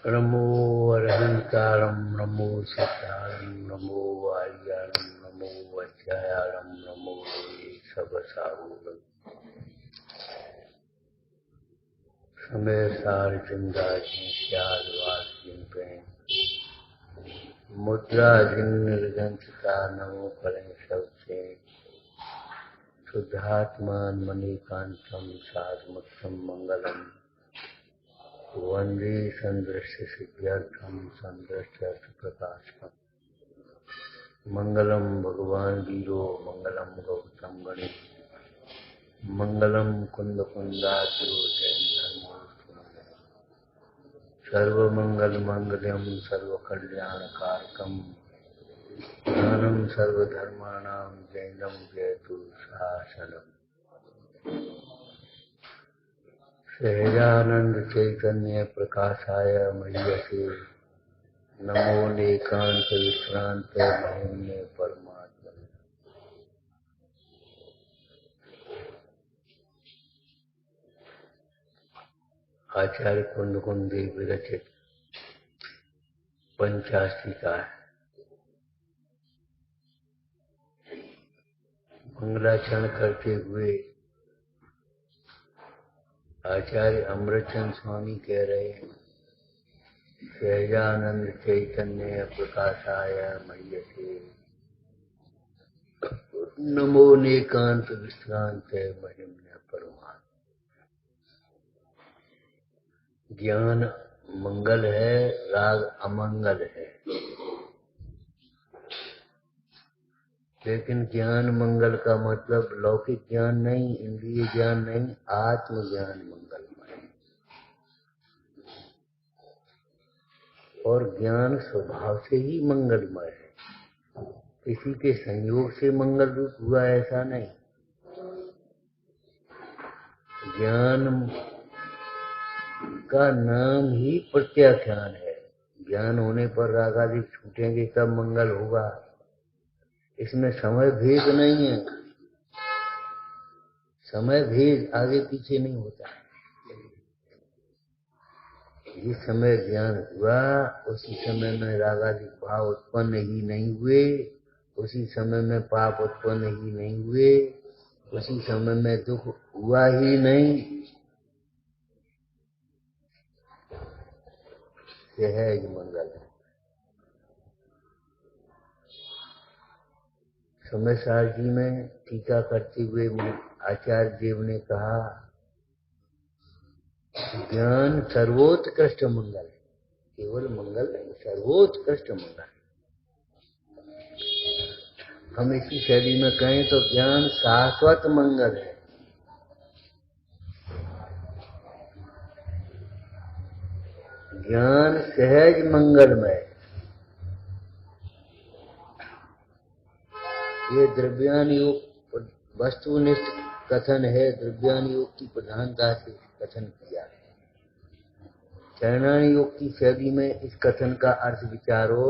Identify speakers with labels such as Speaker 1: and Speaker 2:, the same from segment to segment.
Speaker 1: नमो अरहंतारं नमो सिद्धारं नमो आर्यारं नमो वज्रायारं नमो सबसाहूरं समय सार जिंदा जी श्यादवास जिनपे मुद्रा जिन निर्गंचता नमो करें सबसे शुद्धात्मान मणिकांतम साधमुत्तम मंगलम वंदे संदृश्य सिद्ध्यर्थम संदृश्य प्रकाशकम मंगलम भगवान वीरो मंगलम गौतम गणे मंगलम कुंद कुंदाद्यो जैन धर्मोस्तु सर्वमंगल मंगलम सर्व कल्याण कारकम ज्ञानम सर्वधर्माणां जैनम जयतु शासनम सहजानंद चैतन्य प्रकाशाय मह्यसे नमो नेकांत विश्रांत महिम्ने परमात्मा। आचार्य कुंद कुंदी विरचित पंचाशी का मंगलाचरण करते हुए आचार्य अमृतचंद स्वामी कह रहे हैं, सहजानंद चैतन्य प्रकाशाय मह्यसे नमो नेकांत विश्रांत महिम्ने परमात्मा। ज्ञान मंगल है, राग अमंगल है, लेकिन ज्ञान मंगल का मतलब लौकिक ज्ञान नहीं, इंद्रिय ज्ञान नहीं, आत्मज्ञान मंगलमय। और ज्ञान स्वभाव से ही मंगलमय है, किसी के संयोग से मंगल रूप हुआ ऐसा नहीं। ज्ञान का नाम ही प्रत्याख्यान है। ज्ञान होने पर राग आदि छूटेंगे तब मंगल होगा, इसमें समय भेद नहीं है। समय भेद आगे पीछे नहीं होता। जिस समय ज्ञान हुआ उसी समय में राग आदि भाव उत्पन्न ही नहीं हुए, उसी समय में पाप उत्पन्न ही नहीं हुए, उसी समय में दुख हुआ ही नहीं। सहज मंगल। समय सार जी में टीका करते हुए आचार्य देव ने कहा, ज्ञान सर्वोत्कृष्ट मंगल है। केवल मंगल नहीं, सर्वोत्कृष्ट मंगल। हम इसी शैली में कहें तो ज्ञान शाश्वत मंगल है। ज्ञान सहज मंगलमय। ये द्रव्यान योग वस्तुनिष्ठ कथन है, द्रव्यान योग की प्रधानता से कथन किया है। चरणानी योग की शैली में इस कथन का अर्थ विचारो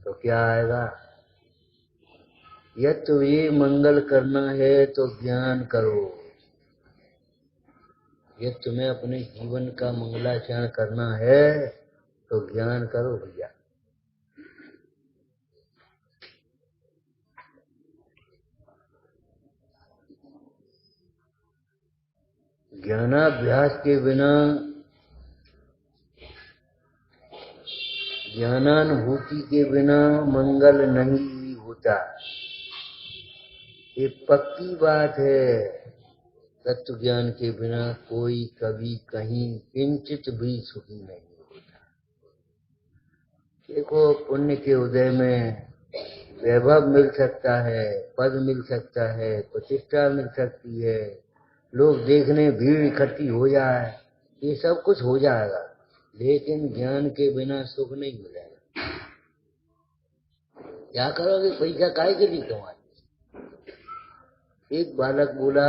Speaker 1: तो क्या आएगा? यह तो ये मंगल करना है तो ज्ञान करो। यह तुम्हें अपने जीवन का मंगलाचरण करना है तो ज्ञान करो भैया। ज्ञानाभ्यास के बिना, ज्ञानानुभूति के बिना मंगल नहीं होता। ये पक्की बात है। तत्व ज्ञान के बिना कोई कभी कहीं किंचित भी सुखी नहीं होता। देखो, पुण्य के उदय में वैभव मिल सकता है, पद मिल सकता है, प्रतिष्ठा मिल सकती है, लोग देखने भीड़ इकट्ठी हो जाए, ये सब कुछ हो जाएगा, लेकिन ज्ञान के बिना सुख नहीं मिलेगा। क्या करोगे? पैसा काहे के लिए कमाए? एक बालक बोला,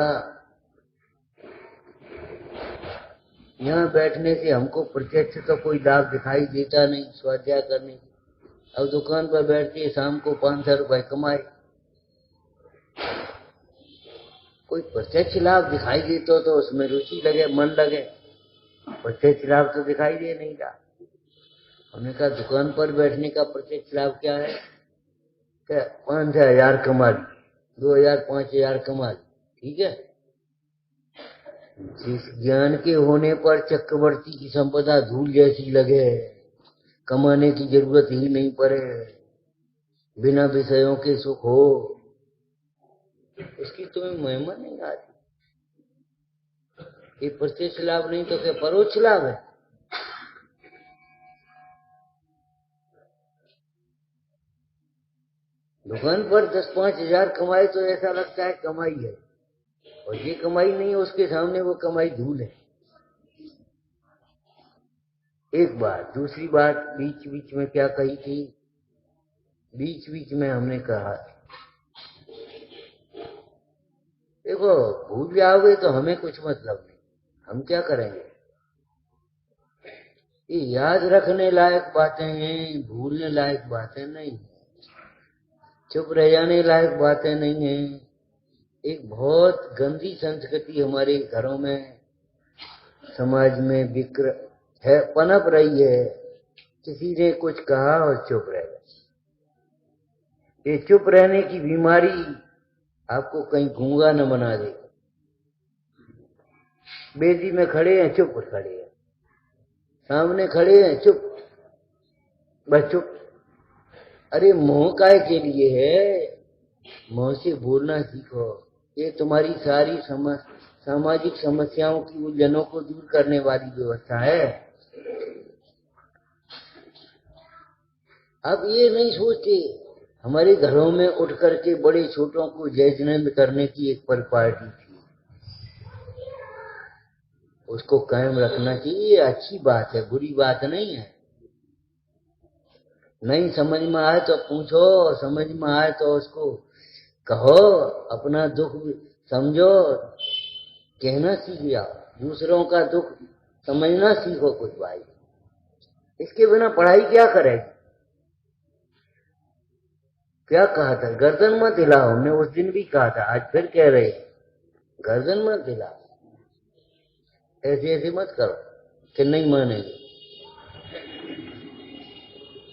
Speaker 1: यहाँ बैठने से हमको प्रत्यक्ष तो कोई लाभ दिखाई देता नहीं स्वाध्याय करने की, अब दुकान पर बैठ के शाम को 500 रुपए कमाए। कोई प्रत्यक्ष लाभ दिखाई देता तो उसमें रुचि लगे, मन लगे। प्रत्यक्ष लाभ तो दिखाई दे नहीं रहा। हमने कहा दुकान पर बैठने का प्रत्यक्ष लाभ क्या है? क्या 5,000 कमा ली, 2,000 5,000 कमा ली, ठीक है। जिस ज्ञान के होने पर चक्रवर्ती की संपदा धूल जैसी लगे, कमाने की जरूरत ही नहीं पड़े, बिना विषयों के सुख हो, इसकी तुम्हें महिमा नहीं आती। ये प्रत्यक्ष लाभ नहीं तो क्या परोक्ष लाभ है? दुकान पर 10-5 हजार कमाई तो ऐसा लगता है कमाई है, और ये कमाई नहीं है, उसके सामने वो कमाई धूल है। एक बात। दूसरी बात बीच बीच में क्या कही थी? बीच बीच में हमने कहा देखो भूल जाओगे तो हमें कुछ मतलब नहीं, हम क्या करेंगे? ये याद रखने लायक बातें हैं, भूलने लायक बातें नहीं, चुप रह जाने लायक बातें नहीं है। एक बहुत गंदी संस्कृति हमारे घरों में, समाज में बिक्र है, पनप रही है। किसी ने कुछ कहा और चुप रह गए। ये चुप रहने की बीमारी आपको कहीं गूंगा न बना दे। बेदी में खड़े हैं, चुप खड़े हैं, सामने खड़े हैं, चुप, बस चुप। अरे मोह काय के लिए है? मोह से बोलना सीखो। ये तुम्हारी सारी सामाजिक समस्याओं की उलझनों को दूर करने वाली व्यवस्था है। अब ये नहीं सोचते, हमारे घरों में उठ करके बड़े छोटों को जय जिनेंद्र करने की एक पार्टी थी, उसको कायम रखना चाहिए। अच्छी बात है, बुरी बात नहीं है। नहीं समझ में आए तो पूछो, समझ में आए तो उसको कहो, अपना दुख समझो, कहना सीख जाओ, दूसरों का दुख समझना सीखो कुछ भाई। इसके बिना पढ़ाई क्या करेगी? क्या कहा था? गर्दन मत हिलाओ, हमने उस दिन भी कहा था, आज फिर कह रहे गर्दन मत हिलाओ, ऐसे ऐसे मत करो कि नहीं मानेंगे।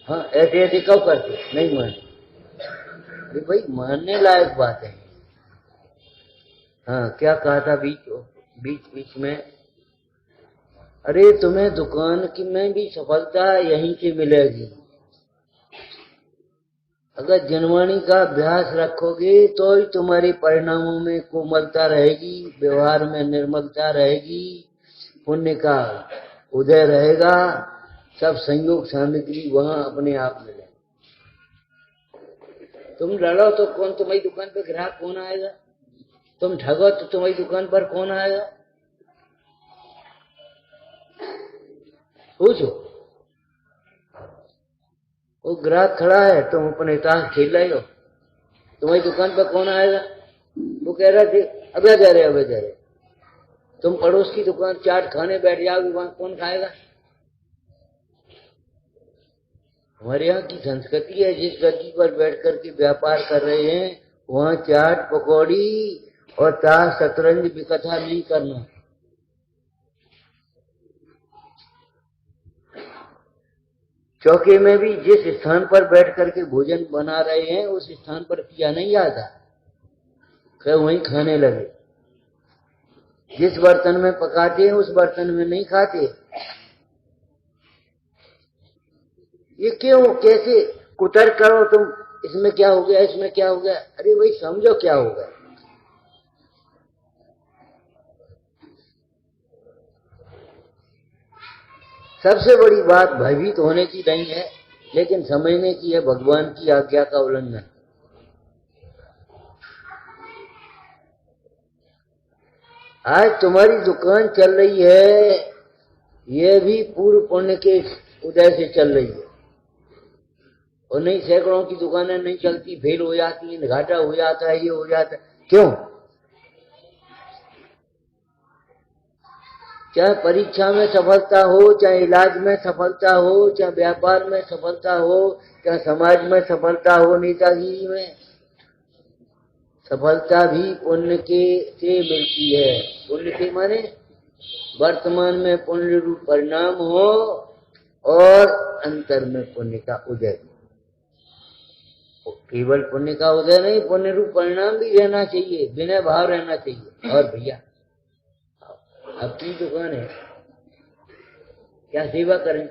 Speaker 1: हाँ ऐसे ऐसे कब करते? नहीं माने। अरे भाई मानने लायक बात है। हाँ क्या कहा था बीच बीच में? अरे तुम्हें दुकान की में भी सफलता यहीं से मिलेगी। अगर जनवाणी का अभ्यास रखोगे तो ही तुम्हारे परिणामों में कोमलता रहेगी, व्यवहार में निर्मलता रहेगी, पुण्य का उदय रहेगा, सब संयोग सामग्री वहां अपने आप मिलेगी। तुम लड़ो तो कौन तुम्हारी दुकान पर ग्राहक कौन आएगा? तुम ठगो तो तुम्हारी दुकान पर कौन आएगा? पूछो। वो ग्राहक खड़ा है, तुम अपने ताश खेल रहे हो, तुम्हारी दुकान पर कौन आएगा? वो कह रहा थे अब जा रहे अब जा रहे। तुम पड़ोस की दुकान चाट खाने बैठ जाओगे, वहां कौन खाएगा? हमारे यहाँ की संस्कृति है, जिस गद्दी पर बैठ करके व्यापार कर रहे हैं वहां चाट पकौड़ी और ताश शतरंज विकथा नहीं करना। चौके में भी जिस स्थान पर बैठ करके भोजन बना रहे हैं उस स्थान पर किया नहीं जाता, क्या वहीं खाने लगे। जिस बर्तन में पकाते हैं उस बर्तन में नहीं खाते। ये क्यों? कैसे कुतर्क करो तुम, इसमें क्या हो गया, इसमें क्या हो गया? अरे भाई समझो क्या हो गया। सबसे बड़ी बात भयभीत होने की नहीं है, लेकिन समझने की है भगवान की आज्ञा का उल्लंघन। आज तुम्हारी दुकान चल रही है, ये भी पूर्व पुण्य के उदय से चल रही है, और नहीं सैकड़ों की दुकानें नहीं चलती, फेल हो जाती है, घाटा हो जाता है, ये हो जाता है। क्यों? चाहे परीक्षा में सफलता हो, चाहे इलाज में सफलता हो, चाहे व्यापार में सफलता हो, चाहे समाज में सफलता हो, नेतागिरी में सफलता भी पुण्य के से मिलती है। पुण्य के माने वर्तमान में पुण्य रूप परिणाम हो और अंतर में पुण्य का उदय भी। केवल पुण्य का उदय नहीं, पुण्य रूप परिणाम भी रहना चाहिए, विनय भाव रहना चाहिए। और भैया अपनी दुकान है, क्या सेवा करें?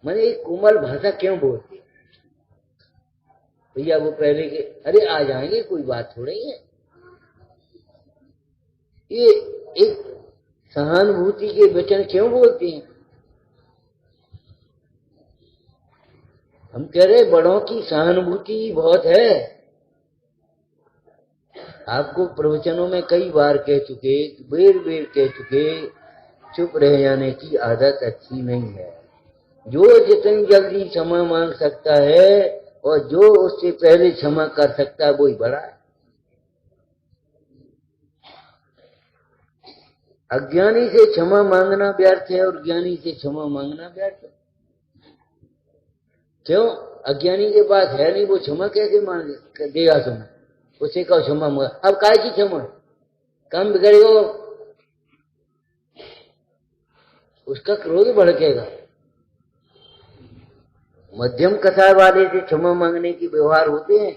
Speaker 1: मैंने एक कोमल भाषा क्यों बोलती भैया? वो पहले के अरे आ जाएंगे, कोई बात थोड़ी है। ये एक सहानुभूति के वचन क्यों बोलते हैं? हम कह रहे बड़ों की सहानुभूति बहुत है। आपको प्रवचनों में कई बार कह चुके, बेर बेर कह चुके, चुप रह जाने की आदत अच्छी नहीं है। जो जितनी जल्दी क्षमा मांग सकता है और जो उससे पहले क्षमा कर सकता है वही बड़ा है। अज्ञानी से क्षमा मांगना व्यर्थ है और ज्ञानी से क्षमा मांगना व्यर्थ है। क्यों? अज्ञानी के पास है नहीं, वो क्षमा कैसे मांग देगा? तुम्हें उसे कहो क्षमा मांग। अब काय की क्षमा? काम बिगड़ेगा, उसका क्रोध भड़केगा। मध्यम कसाय वाले से क्षमा मांगने की व्यवहार होते हैं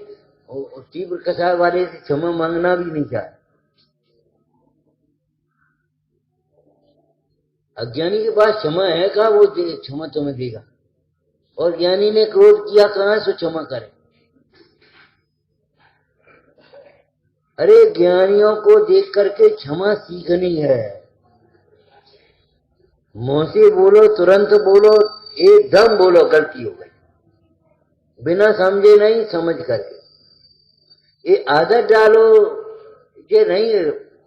Speaker 1: और तीव्र कसाय वाले से क्षमा मांगना भी नहीं चाहिए। अज्ञानी के पास क्षमा है कहा? वो क्षमा तुम्हें देगा। और ज्ञानी ने क्रोध किया कहां से क्षमा करे? अरे ज्ञानियों को देख करके क्षमा सीखनी है। मुंह से बोलो, तुरंत बोलो, एकदम बोलो गलती हो गई, बिना समझे नहीं, समझ करके। ये आदत डालो, ये नहीं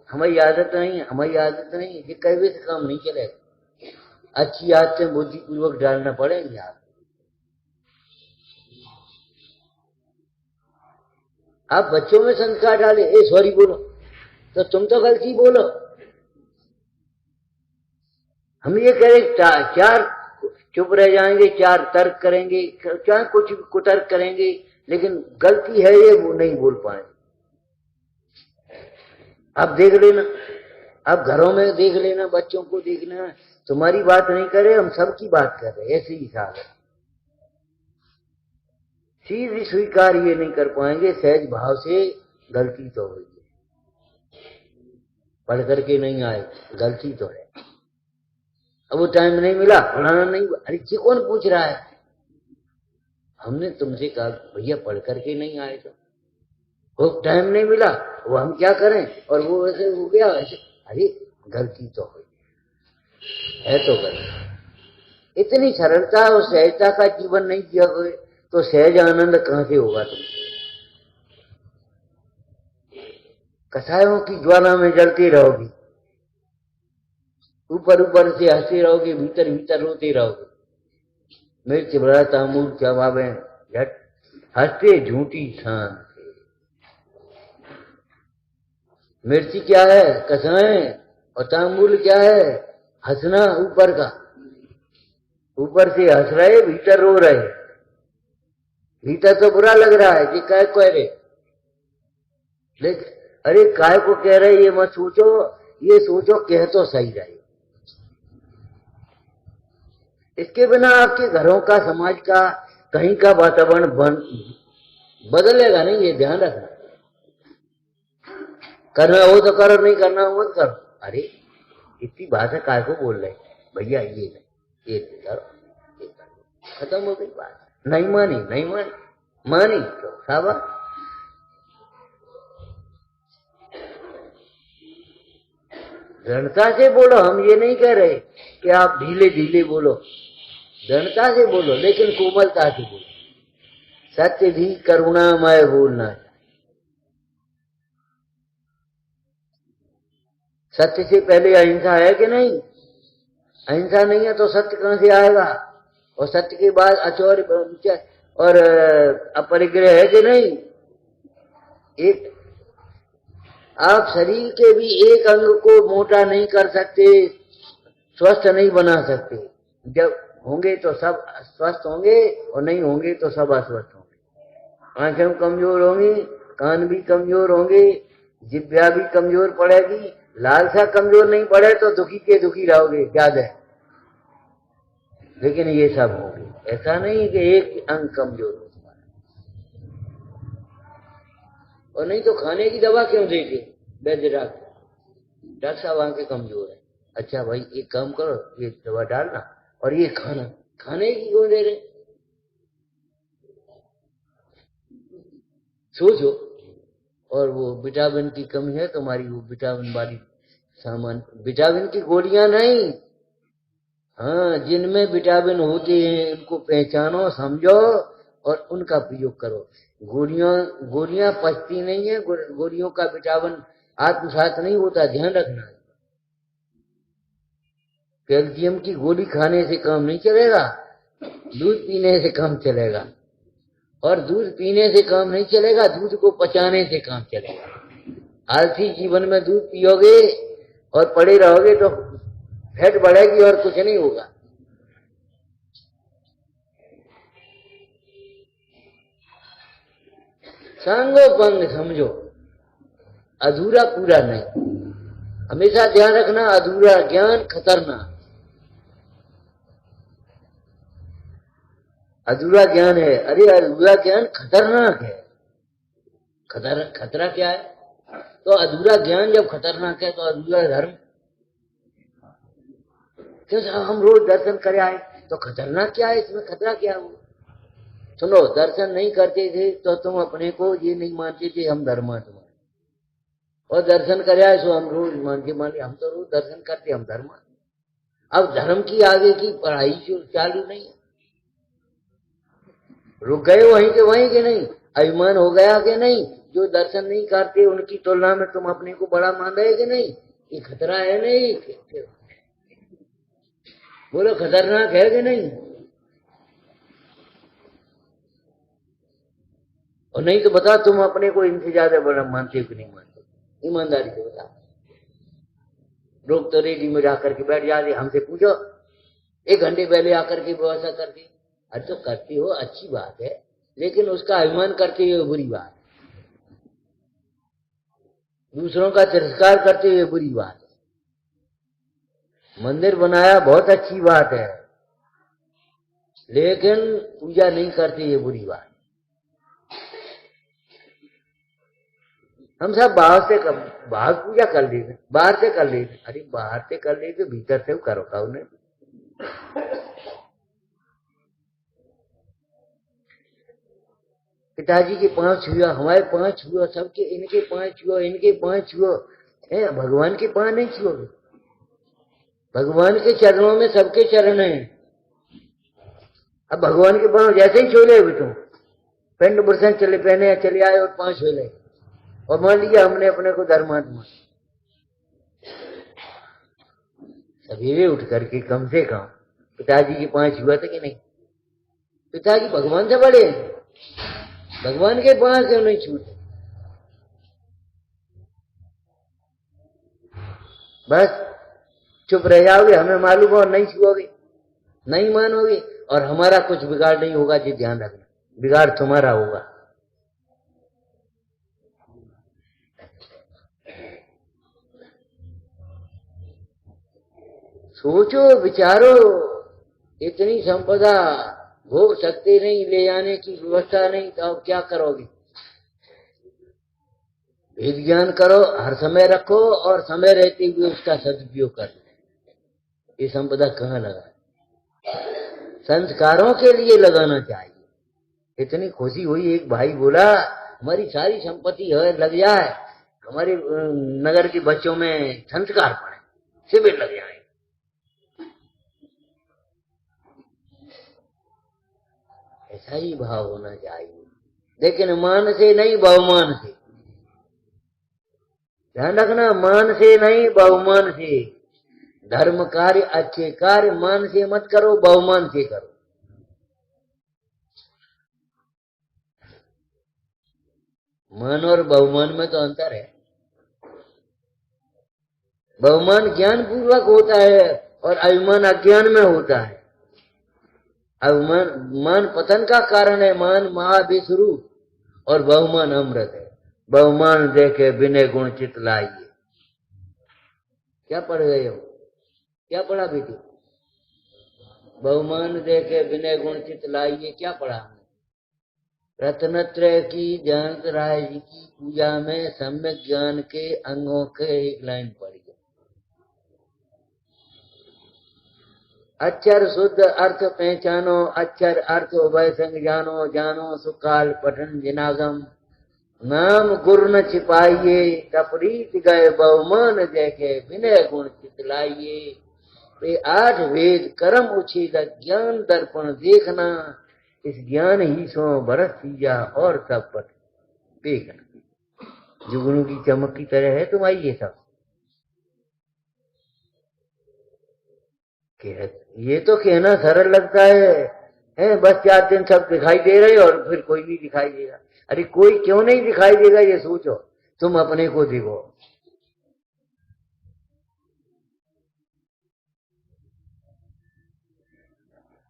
Speaker 1: हमारी आदत नहीं, हमारी आदत नहीं, ये कई से काम नहीं चलेगा। अच्छी आदतें बुद्धिपूर्वक डालना पड़ेंगी। आप बच्चों में संस्कार डाले, ए सॉरी बोलो, तो तुम तो गलती बोलो। हम ये कह रहे चार चुप रह जाएंगे, चार तर्क करेंगे, चाहे कुछ कुतर्क करेंगे, लेकिन गलती है ये वो नहीं बोल पाएंगे। अब देख लेना, अब घरों में देख लेना, बच्चों को देख लेना, तुम्हारी बात नहीं करे, हम सबकी बात कर रहे, ऐसे ही हिसाब है। सीधी स्वीकार ये नहीं कर पाएंगे सहज भाव से गलती तो हुई है, पढ़ करके नहीं आए, गलती तो है। अब वो टाइम नहीं मिला, पढ़ाना नहीं। अरे ये कौन पूछ रहा है? हमने तुमसे कहा भैया पढ़ करके नहीं आए तो वो टाइम नहीं मिला, वो हम क्या करें? और वो ऐसे हो गया ऐसे। अरे गलती तो हुई है तो गलती। इतनी सरलता और सहजता का जीवन नहीं जिया हुए तो सहज आनंद कहां से होगा? तुम कसायों की ज्वाला में जलती रहोगी, ऊपर ऊपर से हंसते रहोगे, भीतर भीतर रोते रहोगे। मिर्च बड़ा तामूल चबावे झट, हंसते झूठी शान। मिर्ची क्या है? कसाएं। और तांबूल क्या है? हंसना ऊपर का। ऊपर से हंस रहे, भीतर रो रहे। भीतर तो बुरा लग रहा है कि काय कह रहे, लेकिन अरे काय को कह रहे ये मत सोचो, ये सोचो कह तो सही रहे। इसके बिना आपके घरों का, समाज का, कहीं का वातावरण बदलेगा नहीं, ये ध्यान रखना। करना हो तो करो, नहीं करना हो मत करो। अरे इतनी बात है, काय को बोल रहे भैया? ये नहीं, ये करो, ये करो, खत्म हो गई बात। नहीं मानी, नहीं मानी, मानी तो शाबाश। दृढ़ता से बोलो, हम ये नहीं कह रहे कि आप ढीले ढीले बोलो, दृढ़ता से बोलो, लेकिन कोमलता से बोलो। सत्य भी करुणामय बोलना है। सत्य से पहले अहिंसा है कि नहीं? अहिंसा नहीं है तो सत्य कहां से आएगा? और सत्य के बाद अचौर्य और अपरिग्रह है कि नहीं? एक आप शरीर के भी एक अंग को मोटा नहीं कर सकते, स्वस्थ नहीं बना सकते। जब होंगे तो सब स्वस्थ होंगे और नहीं होंगे तो सब अस्वस्थ होंगे। आंखें कमजोर होंगी, कान भी कमजोर होंगे, जिह्वा भी कमजोर पड़ेगी। लालसा कमजोर नहीं पड़े तो दुखी के दुखी रहोगे ज्यादा। लेकिन ये सब होंगे। ऐसा नहीं कि एक अंग कमजोर हो तुम्हारा। और नहीं तो खाने की दवा क्यों देते वैद्य डॉक्टर साहब आंखें कमजोर है, अच्छा भाई एक काम करो, ये दवा डालना और ये खाना, खाने की क्यों दे रहे? सोचो। और वो विटामिन की कमी है तुम्हारी, वो विटामिन वाली सामान, विटामिन की गोलियां नहीं, हाँ जिनमें विटामिन होते हैं उनको पहचानो, समझो और उनका प्रयोग करो। गोलियां पचती नहीं है, गोलियों का विटामिन आत्मसात नहीं होता, ध्यान रखना। कैल्शियम की गोली खाने से काम नहीं चलेगा, दूध पीने से काम चलेगा, और दूध पीने से काम नहीं चलेगा, दूध को पचाने से काम चलेगा। आलसी जीवन में दूध पियोगे और पड़े रहोगे तो फैट बढ़ेगी और कुछ नहीं होगा। सांगो पंग समझो, अधूरा पूरा नहीं। हमेशा ध्यान रखना, अधूरा ज्ञान खतरनाक, अधूरा ज्ञान है, अरे अधूरा ज्ञान खतरनाक है। खतरा क्या है? तो अधूरा ज्ञान जब खतरनाक है तो अधूरा धर्म क्यों? हम रोज दर्शन कर आए तो खतरनाक क्या है इसमें? खतरा क्या हुआ? सुनो, दर्शन नहीं करते थे तो तुम अपने को ये नहीं मानते थे हम धर्मात्मा, और दर्शन कर आए तो हम रोज मान हम तो रोज दर्शन करते, हम धर्मात्मा। अब धर्म की आगे की पढ़ाई जो चालू नहीं है, रुक गए वहीं के वहीं के नहीं? अभिमान हो गया कि नहीं? जो दर्शन नहीं करते उनकी तुलना में तुम अपने को बड़ा मान रहे कि नहीं? ये खतरा है नहीं? बोलो खतरनाक है कि नहीं? और नहीं तो बता, तुम अपने को इनसे ज्यादा बड़ा मानते हो कि नहीं मानते? ईमानदारी से बता। लोग तो रेडी में जाकर के बैठ जाते, हमसे पूछो 1 घंटे पहले आकर के व्यवस्था करती। अरे तो करती हो अच्छी बात है, लेकिन उसका अभिमान करते हुए बुरी बात है, दूसरों का तिरस्कार करते हुए बुरी बात है। मंदिर बनाया बहुत अच्छी बात है, लेकिन पूजा नहीं करते ये बुरी बात। हम सब बाहर पूजा कर लेते, बाहर से कर लेते। अरे बाहर से कर लेते, भीतर से करो का उन्हें। पिताजी के 5 हुआ, हमारे 5 हुआ, सबके इनके 5 हुआ, इनके 5 हुआ, भगवान के 5 नहीं छुओगे? भगवान के चरणों में सबके चरण हैं। अब भगवान के 5 जैसे ही छोले भी तुम पेंट बुरसन चले पहने चले आए और 5 छोले, और मान लिया हमने अपने को धर्मात्मा। सवेरे उठ करके कम से कम पिताजी के 5 हुआ था कि नहीं? पिताजी भगवान से बड़े, भगवान के 5 क्यों नहीं छूटे? बस चुप रह जाओगे, हमें मालूम हो, नहीं छुओगे, नहीं मानोगे, और हमारा कुछ बिगाड़ नहीं होगा। जी ध्यान रखना, बिगाड़ तुम्हारा होगा। सोचो विचारो, इतनी संपदा भोग सकते नहीं, ले जाने की व्यवस्था नहीं, तो अब क्या करोगे? वेद ज्ञान करो, हर समय रखो, और समय रहते हुए उसका सदुपयोग करो। ये संपदा कहाँ लगा? संस्कारों के लिए लगाना चाहिए। इतनी खुशी हुई, एक भाई बोला हमारी सारी संपत्ति है, लग जाए हमारे नगर के बच्चों में संस्कार पड़े, शिविर लग जाए। ऐसा ही भाव होना चाहिए, लेकिन मान से नहीं, बहुमान से। ध्यान रखना, मान से नहीं, बहुमान से। धर्म कार्य, अच्छे कार्य मान से मत करो, बहुमान से करो। मान और बहुमान में तो अंतर है। बहुमान ज्ञान पूर्वक होता है और अभिमान अज्ञान में होता है। अभिमान मान पतन का कारण है, मान महाविष्णु, और बहुमान अमृत है। बहुमान देखे बिने गुण चित लाइए। क्या पढ़ गए हो? क्या पढ़ा बेटी? बहुमान दे के विनय गुण चित लाइए, क्या पढ़ा हमने? रत्नत्रय की जयंत राय जी की पूजा में सम्यक ज्ञान के अंगों के एक लाइन पढ़ी है। अक्षर शुद्ध अर्थ पहचानो, अक्षर अर्थ उभय संग जानो, जानो सुकाल पठन जिनागम, नाम गुर न छिपाइए, तपरीत गए बहुमान जैके विनय गुण चितलाइए। वे 8 वेद कर्म उछेद ज्ञान दर्पण देखना, इस ज्ञान ही सो बरस सीजा और सब पट देखना। जुगनू की चमक की तरह है तुम्हारी ये सब। ये तो कहना सरल लगता है बस 4 दिन सब दिखाई दे रहे और फिर कोई नहीं दिखाई देगा। अरे कोई क्यों नहीं दिखाई देगा ये सोचो, तुम अपने को देखो।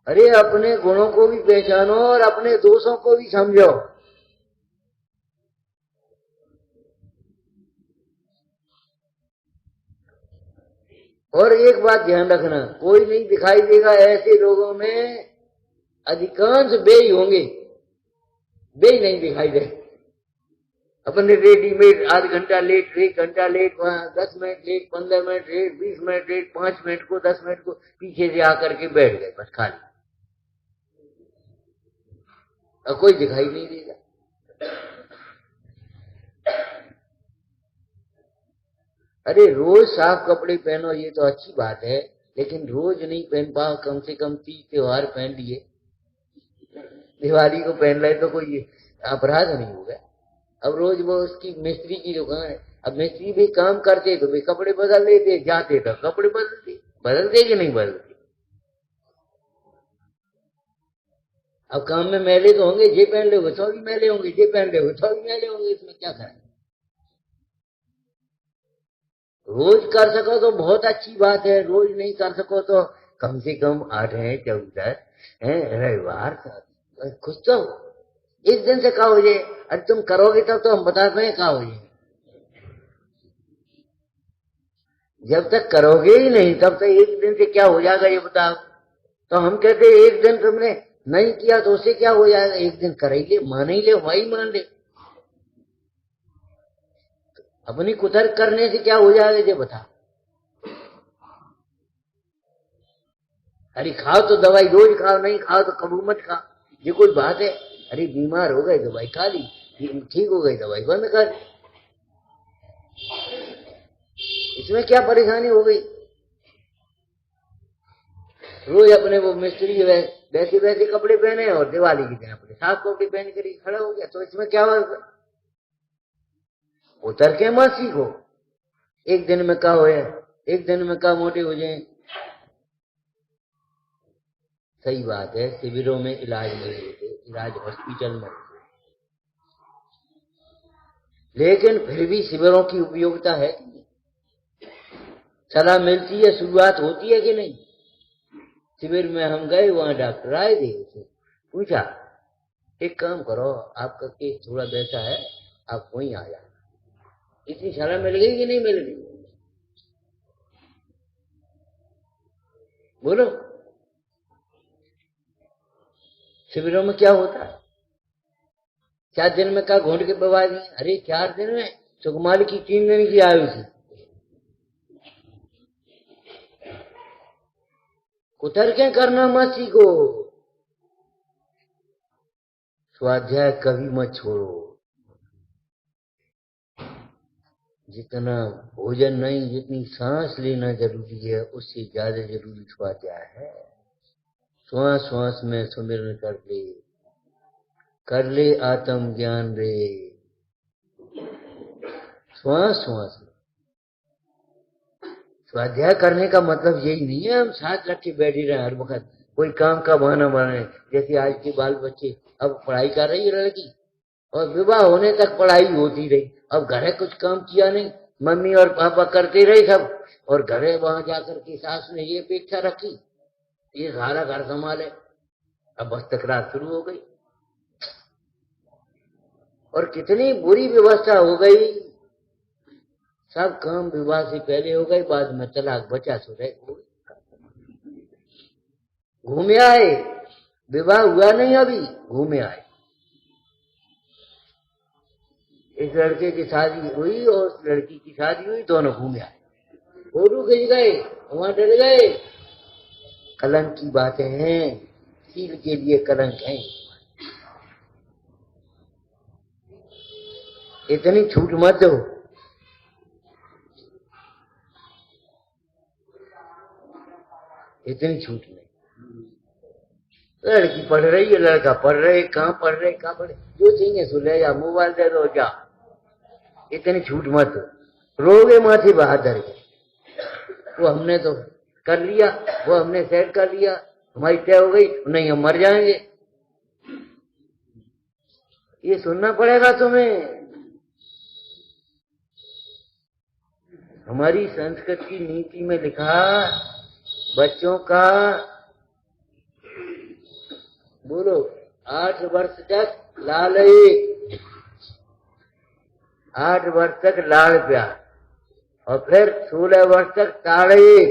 Speaker 1: अरे अपने गुणों को भी पहचानो और अपने दोषों को भी समझो। और एक बात ध्यान रखना, कोई नहीं दिखाई देगा, ऐसे लोगों में अधिकांश बेई होंगे, बेई नहीं दिखाई दे। अपने रेडीमेड आध घंटा लेट, 1 घंटा late, 10 minute late, 15 minute late, 20 minute late, 5 minute को 10 मिनट को पीछे से आकर के बैठ गए बस खाली, और कोई दिखाई नहीं देगा। अरे रोज साफ कपड़े पहनो ये तो अच्छी बात है, लेकिन रोज नहीं पहन पाओ, कम से कम 30 त्योहार पहन लिए। दिवाली को पहन रहे तो कोई अपराध नहीं होगा। अब रोज वो उसकी मिस्त्री की दुकान है, अब मिस्त्री भी काम करते तो वे कपड़े बदल लेते, जाते तो कपड़े बदलते कि नहीं बदलते। अब काम में मैले तो होंगे, जे पहन ले तो भी मैले होंगे, जे पहन ले तो भी मैले होंगे, इसमें क्या करें। रोज कर सको तो बहुत अच्छी बात है, रोज नहीं कर सको तो कम से कम 8 है 14 है रविवार कुछ तो एक दिन से क्या हो जाए। अरे तुम करोगे तब तो हम बताते हैं क्या हो जाए। जब तक करोगे ही नहीं तब तक एक दिन से क्या हो जाएगा ये बताओ। तो हम कहते एक दिन तुमने नहीं किया तो उससे क्या हो जाएगा, एक दिन कर ही ले, मान ही ले, वही मान ले। अपनी कुतर्क करने से क्या हो जाएगा ये बता। अरे खाओ तो दवाई रोज खाओ, नहीं खाओ तो कभी मत खाओ, ये कोई बात है। अरे बीमार हो गए दवाई खा ली, ठीक हो गई दवाई बंद कर, इसमें क्या परेशानी हो गई। रोज अपने वो मिस्त्री वैसे वैसे कपड़े पहने और दिवाली के दिन अपने साफ कपड़े पहन कर खड़ा हो गया, तो इसमें क्या होगा। उतर के मत सीखो, एक दिन में क्या हो, एक दिन में क्या मोटे हो जाए। सही बात है, शिविरों में इलाज नहीं होते, इलाज हॉस्पिटल में, लेकिन फिर भी शिविरों की उपयोगिता है कि नहीं, सलाह मिलती है, शुरुआत होती है कि नहीं। शिविर में हम गए, वहां डॉक्टर आए थे, उसे पूछा एक काम करो आपका केस थोड़ा वैसा है, आप वहीं आ जाओ। इतनी सलाह मिल गई कि नहीं मिल गई, बोलो। शिविरों में क्या होता है, 4 दिन में क्या घोंट के बवा दी। अरे 4 दिन में सुकुमारी की 3 दिन की आयु थी। कुतर्कें करना मत सीखो, स्वाध्याय कभी मत छोड़ो। जितना भोजन नहीं, जितनी सांस लेना जरूरी है उससे ज्यादा जरूरी स्वाध्याय है। श्वास श्वास में सुमिरन कर ले आत्म ज्ञान रे, श्वास श्वास में। स्वाध्याय करने का मतलब यही नहीं है हम साथ रख के बैठे रहे हर वक्त, कोई काम का बहाना बनाए। जैसे आज के बाल बच्चे, अब पढ़ाई कर रही है लड़की और विवाह होने तक पढ़ाई होती रही, अब घरे कुछ काम किया नहीं, मम्मी और पापा करते रहे सब, और घरे वहां जाकर के सास ने ये अपेक्षा रखी ये सारा घर संभाले। अब बस तकरार शुरू हो गई, और कितनी बुरी व्यवस्था हो गई। सब काम विवाह से पहले हो गए, बाद में तलाक बचा सो रहे हो। घूमे आए, विवाह हुआ नहीं अभी, घूमे आए। इस लड़के की शादी हुई और उस लड़की की शादी हुई, दोनों घूमे आए, फोटो खींच गए, वहां डर गए। कलंक की बातें हैं, सील के लिए कलंक है। इतनी छूट मत दो। इतनी छूट नहीं। लड़की पढ़ रही है, लड़का पढ़ रहे, कहाँ पढ़ रहे, कहाँ पढ़े, जो चाहिए सो ले जा, मोबाइल दे दो जा। इतनी छूट मत दो। रोगे माथे बहादुर के, वो हमने तो कर लिया, वो हमने सेट कर लिया, हमारी तय हो गई, नहीं हम मर जाएंगे। ये सुनना पड़ेगा तुम्हें। हमारी संस्कृति नीति में लिखा, बच्चों का बोलो 8 वर्ष तक लाल, 8 वर्ष तक लाड़ प्यार, और फिर 16 वर्ष तक ताड़े,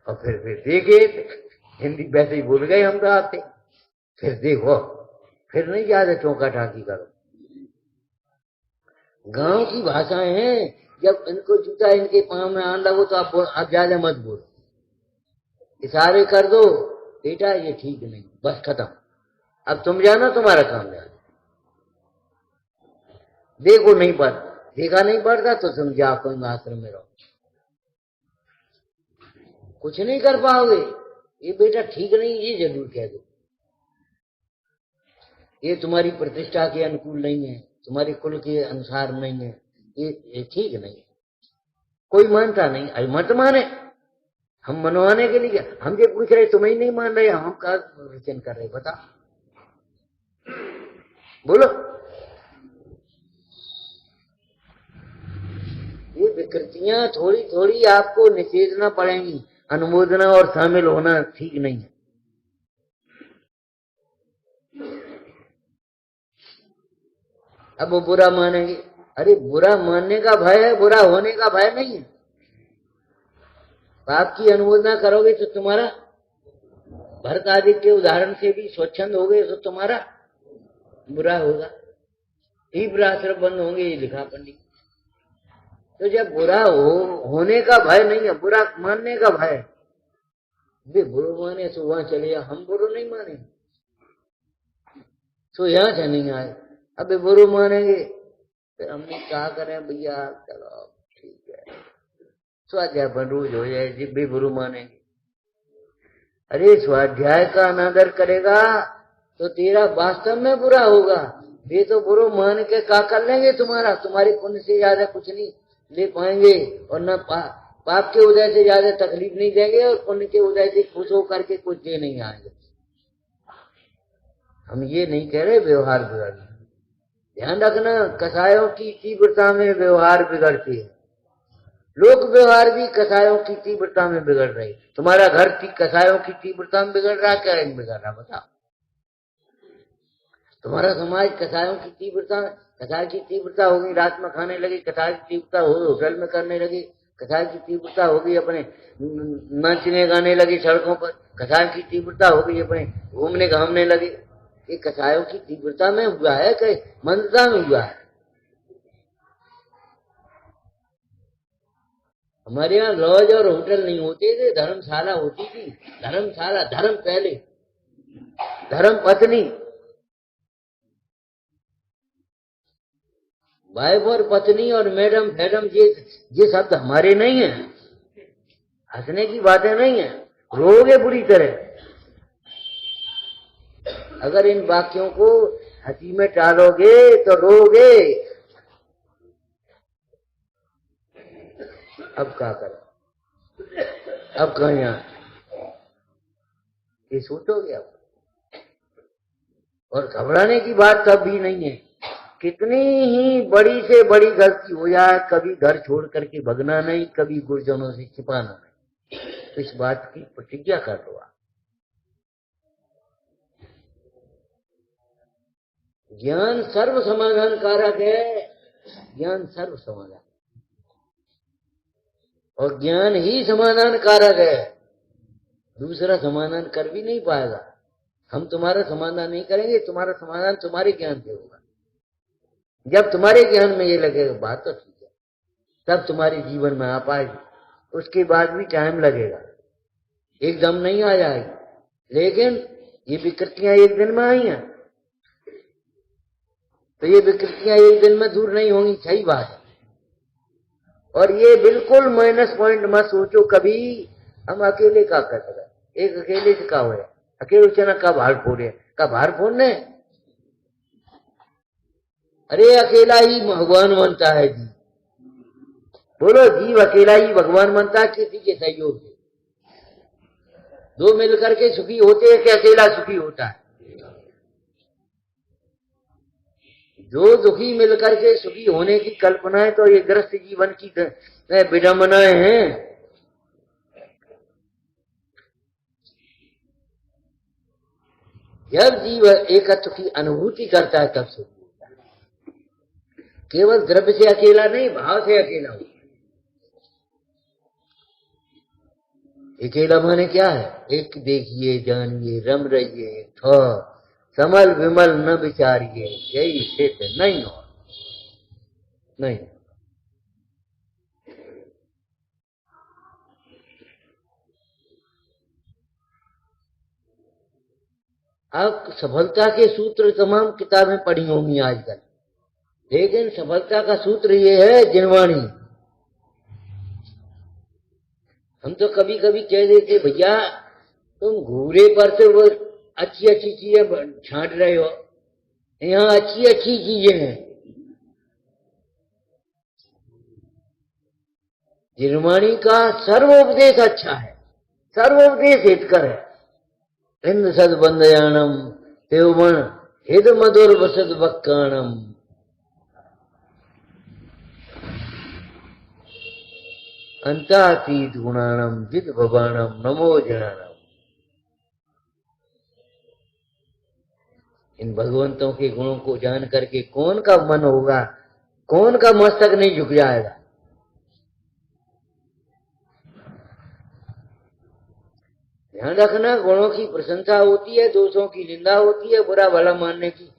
Speaker 1: और फिर देखे। हिंदी वैसे ही भूल गए हम तो आपसे। फिर देखो, फिर नहीं ज्यादा चौंका ठाकी करो। गांव की भाषाएं हैं, जब इनको जूता इनके पांव में आन लगो तो आप ज्यादा मत बोलो, इशारे कर दो, बेटा ये ठीक नहीं, बस खत्म। अब तुम जाना, तुम्हारा काम जाना। देखो नहीं पड़ता, देखा नहीं पड़ता तो तुम जाओ कोई आश्रम में रहो, कुछ नहीं कर पाओगे। ये बेटा ठीक नहीं, ये जरूर कह दो। ये तुम्हारी प्रतिष्ठा के अनुकूल नहीं है, तुम्हारे कुल के अनुसार नहीं है, ये ठीक नहीं है। कोई मानता नहीं, अरे मत माने, हम मनवाने के लिए, हम ये पूछ रहे तुम्हें ही नहीं मान रहे, हम का वचन कर रहे, बता बोलो। ये विकृतियां थोड़ी थोड़ी आपको निषेधना पड़ेंगी, अनुमोदना और शामिल होना ठीक नहीं है। अब वो बुरा मानेंगे, अरे बुरा मानने का भय है, बुरा होने का भय नहीं है। पाप की अनुमोदना करोगे तो तुम्हारा, भरत आदि के उदाहरण से भी स्वच्छंद हो गए तो तुम्हारा बुरा होगा, तीव्र आश्रम बंद होंगे, ये लिखा पंडित। तो जब बुरा होने का भय नहीं है, बुरा मानने का भय, वे बुरो माने तो वहां चले जाओ, हम बुरो नहीं माने तो यहां से नहीं आए। अब बुरो मानेंगे फिर हमने कहा करें भैया, चलो ठीक है, स्वाध्याय बन रोज हो जाए, जब भी बुरो मानेंगे। अरे स्वाध्याय का अनादर करेगा तो तेरा वास्तव में बुरा होगा। वे तो बुरो मान के का कर लेंगे तुम्हारा, तुम्हारे पुण्य से ज्यादा कुछ नहीं ले पाएंगे, और न पाप के उदय से ज्यादा तकलीफ नहीं देंगे, और पुण्य के उदय से खुश होकर के कुछ दे नहीं आएंगे। हम ये नहीं कह रहे व्यवहार बिगड़ना, ध्यान रखना, कसायों की तीव्रता में व्यवहार बिगड़ती है। लोक व्यवहार भी कसायों की तीव्रता में बिगड़ रही। तुम्हारा घर कसायों की तीव्रता में बिगड़ रहा, क्या बिगड़ रहा बताओ। तुम्हारा समाज कसायों की तीव्रता, कसाय की तीव्रता होगी, रात में खाने लगी, कसाय की तीव्रता हो होटल में करने लगी, कसाय की तीव्रता होगी, अपने नाचने गाने लगी सड़कों पर, कसाय की तीव्रता होगी, अपने घूमने घामने लगे। ये कसायों की तीव्रता में हुआ है कि मंदता में हुआ है। हमारे यहाँ लॉज और होटल नहीं होते थे, धर्मशाला होती थी। धर्मशाला, धर्म पहले, धर्म पत्नी, वाइफ और पत्नी और मैडम फैडम, ये शब्द हमारे नहीं है, हंसने की बातें नहीं है, रोगे बुरी तरह अगर इन वाक्यों को हंसी में टालोगे तो रोगे। अब क्या करें, अब कहाँ यहाँ, ये सोचोगे अब। और घबराने की बात कभी नहीं है। कितनी ही बड़ी से बड़ी गलती हो जाए, कभी घर छोड़ करके भगना नहीं, कभी गुरुजनों से छिपाना नहीं, तो इस बात की प्रतिज्ञा कर लो आप। ज्ञान सर्व समाधान कारक है, ज्ञान सर्व समाधान। और ज्ञान ही समाधान कारक है, दूसरा समाधान कर भी नहीं पाएगा। हम तुम्हारा समाधान नहीं करेंगे, तुम्हारा समाधान तुम्हारे ज्ञान से होगा। जब तुम्हारे ज्ञान में ये लगेगा बात तो ठीक है, तब तुम्हारे जीवन में आ पाएगी। उसके बाद भी टाइम लगेगा, एकदम नहीं आ जाएगी। लेकिन ये विकृतियां एक दिन में आई हैं, तो ये विकृतियां एक दिन में दूर नहीं होंगी, सही बात है। और ये बिल्कुल माइनस पॉइंट मत सोचो कभी हम अकेले का कर सकते, एक अकेले से का हो, अकेले चना का भार फोड़े, का भार फोड़ने। अरे अकेला ही भगवान बनता है जी, बोलो, जीव अकेला ही भगवान बनता है किसी के सहयोग से। दो मिलकर के सुखी होते हैं कि अकेला सुखी होता है? जो दुखी मिलकर के सुखी होने की कल्पना है, तो ये ग्रस्त जीवन की विडंबनाएं हैं। जब जीव एकत्व की अनुभूति करता है तब सुखी होता है। केवल द्रव्य से अकेला नहीं, भाव से अकेला होता है। अकेला माने क्या है? एक देखिए जानिए रम रहिए ठोर, समल विमल न विचारिए, यही सिद्ध नहीं हो, नहीं। अब सफलता के सूत्र तमाम किताबें पढ़ी होंगी आजकल, लेकिन सफलता का सूत्र ये है जिनवाणी। हम तो कभी कभी कह देते भैया तुम घूरे पर से वो अच्छी अच्छी चीजें छांट रहे हो, यहाँ अच्छी अच्छी चीजें हैं। जिनवाणी का सर्वोपदेश अच्छा है, सर्वोपदेश हितकर है। इंद सद बंदयानम तेवमण हिद मधुर वसद वक्काणम, अंतातीत गुणाणम जिद भवाणम नमो जनाणम। इन भगवंतों के गुणों को जान करके कौन का मन होगा, कौन का मस्तक नहीं झुक जाएगा? ध्यान रखना, गुणों की प्रशंसा होती है, दोषों की निंदा होती है, बुरा भला मानने की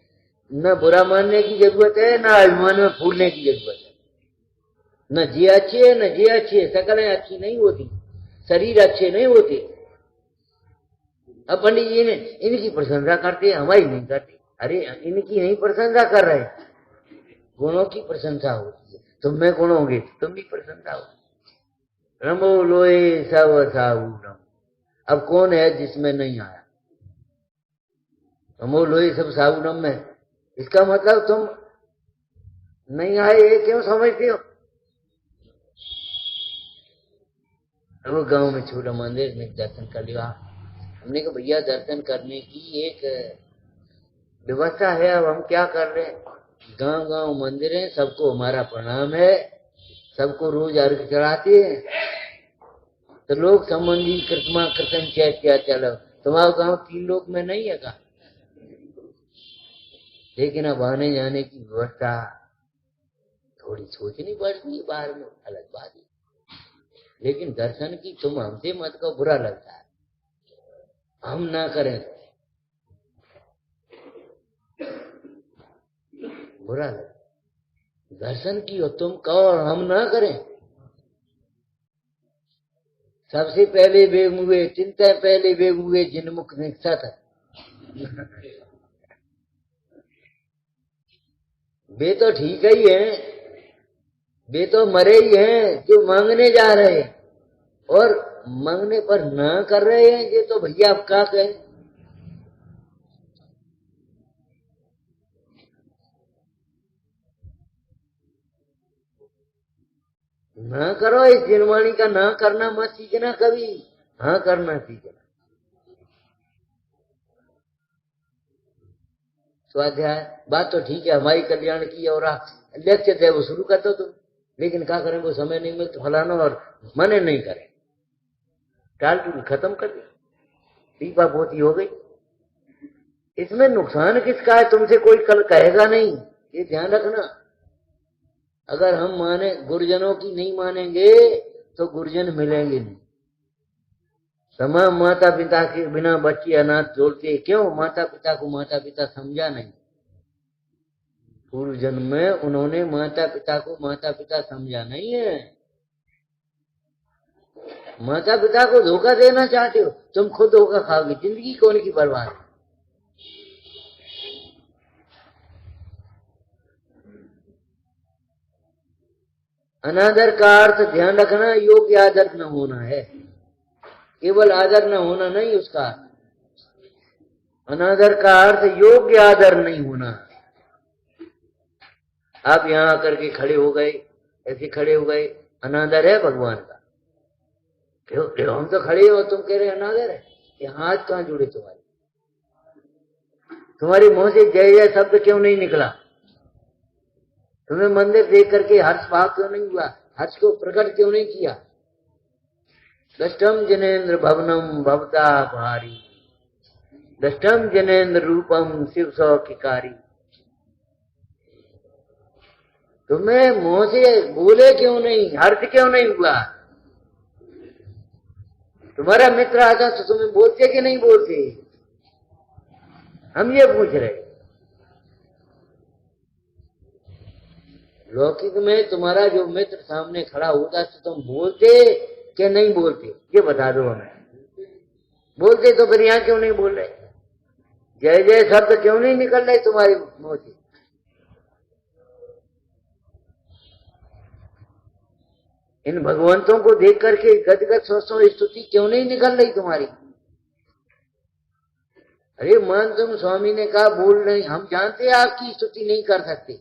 Speaker 1: न बुरा मानने की जरूरत है, न अभिमान में फूलने की जरूरत है। न जी अच्छी है न जी अच्छी है, शकलें अच्छी नहीं होती, शरीर अच्छे नहीं होते। अब पंडित जी ने इनकी प्रशंसा करते, हमारी नहीं करते। अरे इनकी नहीं प्रशंसा कर रहे, गुणों की प्रशंसा होती है। तुम में गुण होंगे, तुम भी प्रशंसा होगी। रमो लोए सब साहू, अब कौन है जिसमें नहीं आया? रमो लोए सब साहू में, इसका मतलब तुम नहीं आए ये क्यों समझते हो? वो गांव में छोटा मंदिर में दर्शन कर लिया। हमने कहा भैया दर्शन करने की एक व्यवस्था है, अब हम क्या कर रहे हैं? गांव गांव मंदिर है, सबको हमारा प्रणाम है, सबको रोज अर्घ चढ़ाते हैं। तो लोग संबंधी कृतमा कृतन क्या चलो, तुम्हारा गांव 3 लोग में नहीं है का? लेकिन अब आने जाने की व्यवस्था थोड़ी सोचनी पड़ती है बाहर में, अलग बात है। लेकिन दर्शन की तुम हमसे मत को बुरा लगता है, हम ना करें बुरा लगता। दर्शन की हो तुम कहो और हम ना करें। सबसे पहले वेग हुए, चिंता पहले वेग हुए जिनमुख निष्ठा था। वे तो ठीक ही हैं, वे तो मरे ही हैं जो मांगने जा रहे हैं, और मांगने पर ना कर रहे हैं, ये तो भैया आप क्या कहें? ना करो, इस जिनवाणी का ना करना मत सीखना कभी, हाँ करना सीखना। स्वाध्याय बात तो ठीक है, हमारी कल्याण की, और लेक्चर है वो शुरू कर दो तुम, लेकिन क्या करें, वो समय नहीं मिलता फलाना, और मने नहीं करें, टाल टूल खत्म कर दी, दीपा पोती हो गई। इसमें नुकसान किसका है? तुमसे कोई कल कहेगा नहीं, ये ध्यान रखना। अगर हम माने गुरुजनों की नहीं मानेंगे तो गुरुजन मिलेंगे नहीं। तमाम माता पिता के बिना बच्चे अनाथ जोड़ते क्यों? माता पिता को माता पिता समझा नहीं। पूर्व जन्म में उन्होंने माता पिता को माता पिता समझा नहीं है। माता पिता को धोखा देना चाहते हो, तुम खुद धोखा खाओगे। जिंदगी कौन की बर्बाद। अनादर का अर्थ ध्यान रखना, योग्य आदर न होना है। केवल आदर न होना नहीं उसका। अनादर का अर्थ योग्य आदर नहीं होना। आप यहां आकर के खड़े हो गए, ऐसे खड़े हो गए, अनादर है भगवान का? क्यों हम तो खड़े हो, तुम कह रहे अनादर है? ये हाथ कहां जुड़े तुम्हारे? तुम्हारे मुंह से जय जय शब्द क्यों नहीं निकला? तुम्हें मंदिर देख करके हर्ष भाव क्यों नहीं हुआ? हर्ष को प्रकट क्यों नहीं किया? दष्टम जनेन्द्र भवनम भवता भारी, दष्टम जनेन्द्र रूपम शिव सौखिकारी। तुम्हें मुंह से बोले क्यों नहीं? हर्ष क्यों नहीं हुआ? तुम्हारा मित्र आता तो तुम्हें बोलते कि नहीं बोलते? हम ये पूछ रहे। लौकिक में तुम्हारा जो मित्र सामने खड़ा होता तो तुम बोलते कि नहीं बोलते? ये बता दो हमें। बोलते तो फिर यहां क्यों नहीं बोल रहे? जय जय शब्द क्यों नहीं निकल रहे तुम्हारे मुंह से? इन भगवंतों को देख करके गदगद सौ स्तुति क्यों नहीं निकल रही तुम्हारी? अरे मान तुम स्वामी ने कहा बोल नहीं, हम जानते हैं आपकी स्तुति नहीं कर सकते।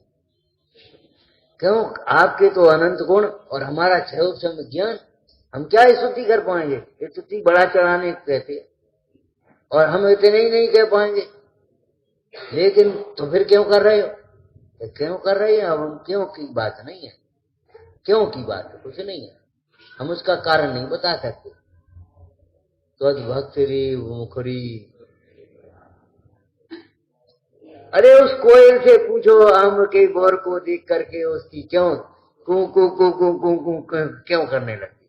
Speaker 1: क्यों? आपके तो अनंत गुण और हमारा क्षय ज्ञान, हम क्या स्तुति कर पाएंगे? स्तुति बड़ा चढ़ाने कहते और हम इतने ही नहीं कह पाएंगे। लेकिन तो फिर क्यों कर रहे हो? तो क्यों कर रहे हैं? अब हम क्यों की बात नहीं है, क्यों की बात है, कुछ नहीं है। हम उसका कारण नहीं बता सकते। तो भक्त रे मुखरी, अरे उस कोयल से पूछो आम के बोर को देख करके उसकी क्यों कू कू कू कू कू कू क्यों करने लगती?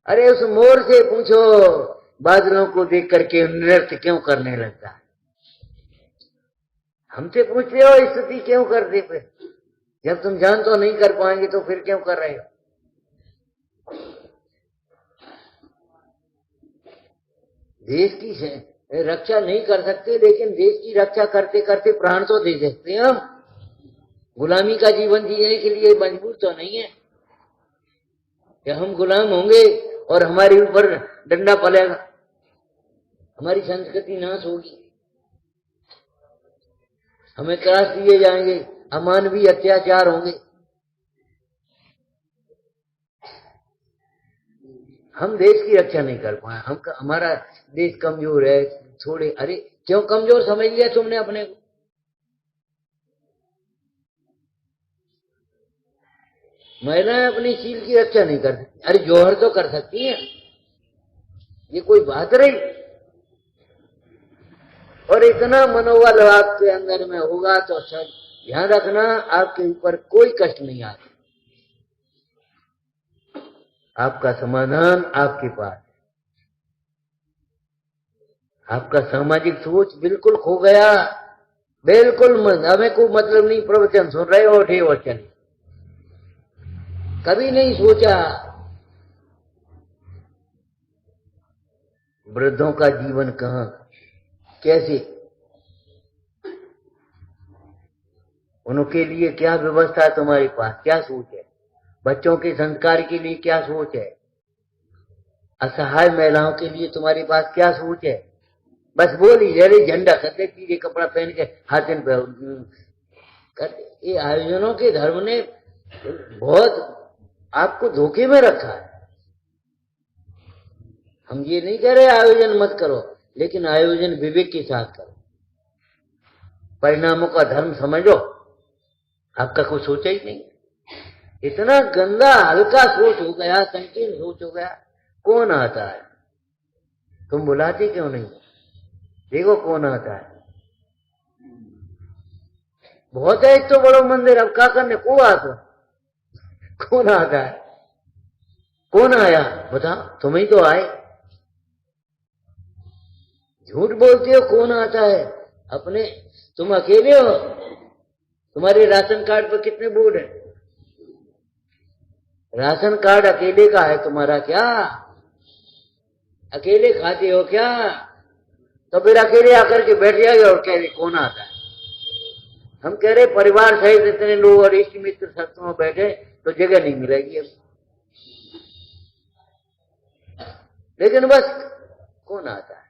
Speaker 1: अरे उस मोर से पूछो बादलों को देख करके नृत्य क्यों करने लगता है? हमसे पूछते हो स्तुति क्यों करते? फिर जब तुम जान तो नहीं कर पाएंगे तो फिर क्यों कर रहे हो? देश की रक्षा नहीं कर सकते, लेकिन देश की रक्षा करते करते प्राण तो दे सकते हैं हम। गुलामी का जीवन जीने के लिए मजबूर तो नहीं है कि हम गुलाम होंगे और हमारे ऊपर डंडा पलेगा, हमारी संस्कृति नाश होगी, हमें त्रास दिए जाएंगे, अमानवीय अत्याचार होंगे। हम देश की रक्षा नहीं कर पाए। हमारा देश कमजोर है, थोड़े। अरे क्यों कमजोर समझ लिया तुमने अपने को? महिलाएं अपनी सील की रक्षा नहीं कर सकती? अरे जौहर तो कर सकती हैं, ये कोई बात रही? और इतना मनोबल आपके अंदर में होगा तो सब ध्यान रखना, आपके ऊपर कोई कष्ट नहीं आता। आपका समाधान आपके पास। आपका सामाजिक सोच बिल्कुल खो गया, बिल्कुल हमें को मतलब नहीं, प्रवचन सुन रहे हो उठे और चले। कभी नहीं सोचा वृद्धों का जीवन कहां कैसे, उनके लिए क्या व्यवस्था है तुम्हारे पास, क्या सोच है? बच्चों के संस्कार के लिए क्या सोच है? असहाय महिलाओं के लिए तुम्हारे पास क्या सोच है? बस बोली जरे झंडा करते पीले कपड़ा पहन के हाथन पे करते। ये आयोजनों के धर्म ने बहुत आपको धोखे में रखा है। हम ये नहीं कह रहे आयोजन मत करो, लेकिन आयोजन विवेक के साथ करो, परिणामों का धर्म समझो। आपका कुछ सोचा ही नहीं। इतना गंदा हल्का सोच हो गया, संकीर्ण सोच हो गया। कौन आता है? तुम बुलाते क्यों नहीं? देखो कौन आता है। बहुत है एक तो बड़ो मंदिर, अब क्या करने को आता? कौन आता है? कौन आया बता, तुम ही तो आए। झूठ बोलते हो, कौन आता है? अपने तुम अकेले हो? तुम्हारे राशन कार्ड पर कितने बोर्ड है? राशन कार्ड अकेले का है तुम्हारा क्या? अकेले खाते हो क्या? तो फिर अकेले आकर के बैठ जाएगा और कह रहे कौन आता है। हम कह रहे परिवार सहित इतने लोग और इष्ट मित्र सत्संग में बैठे तो जगह नहीं मिलेगी अब। लेकिन बस कौन आता है,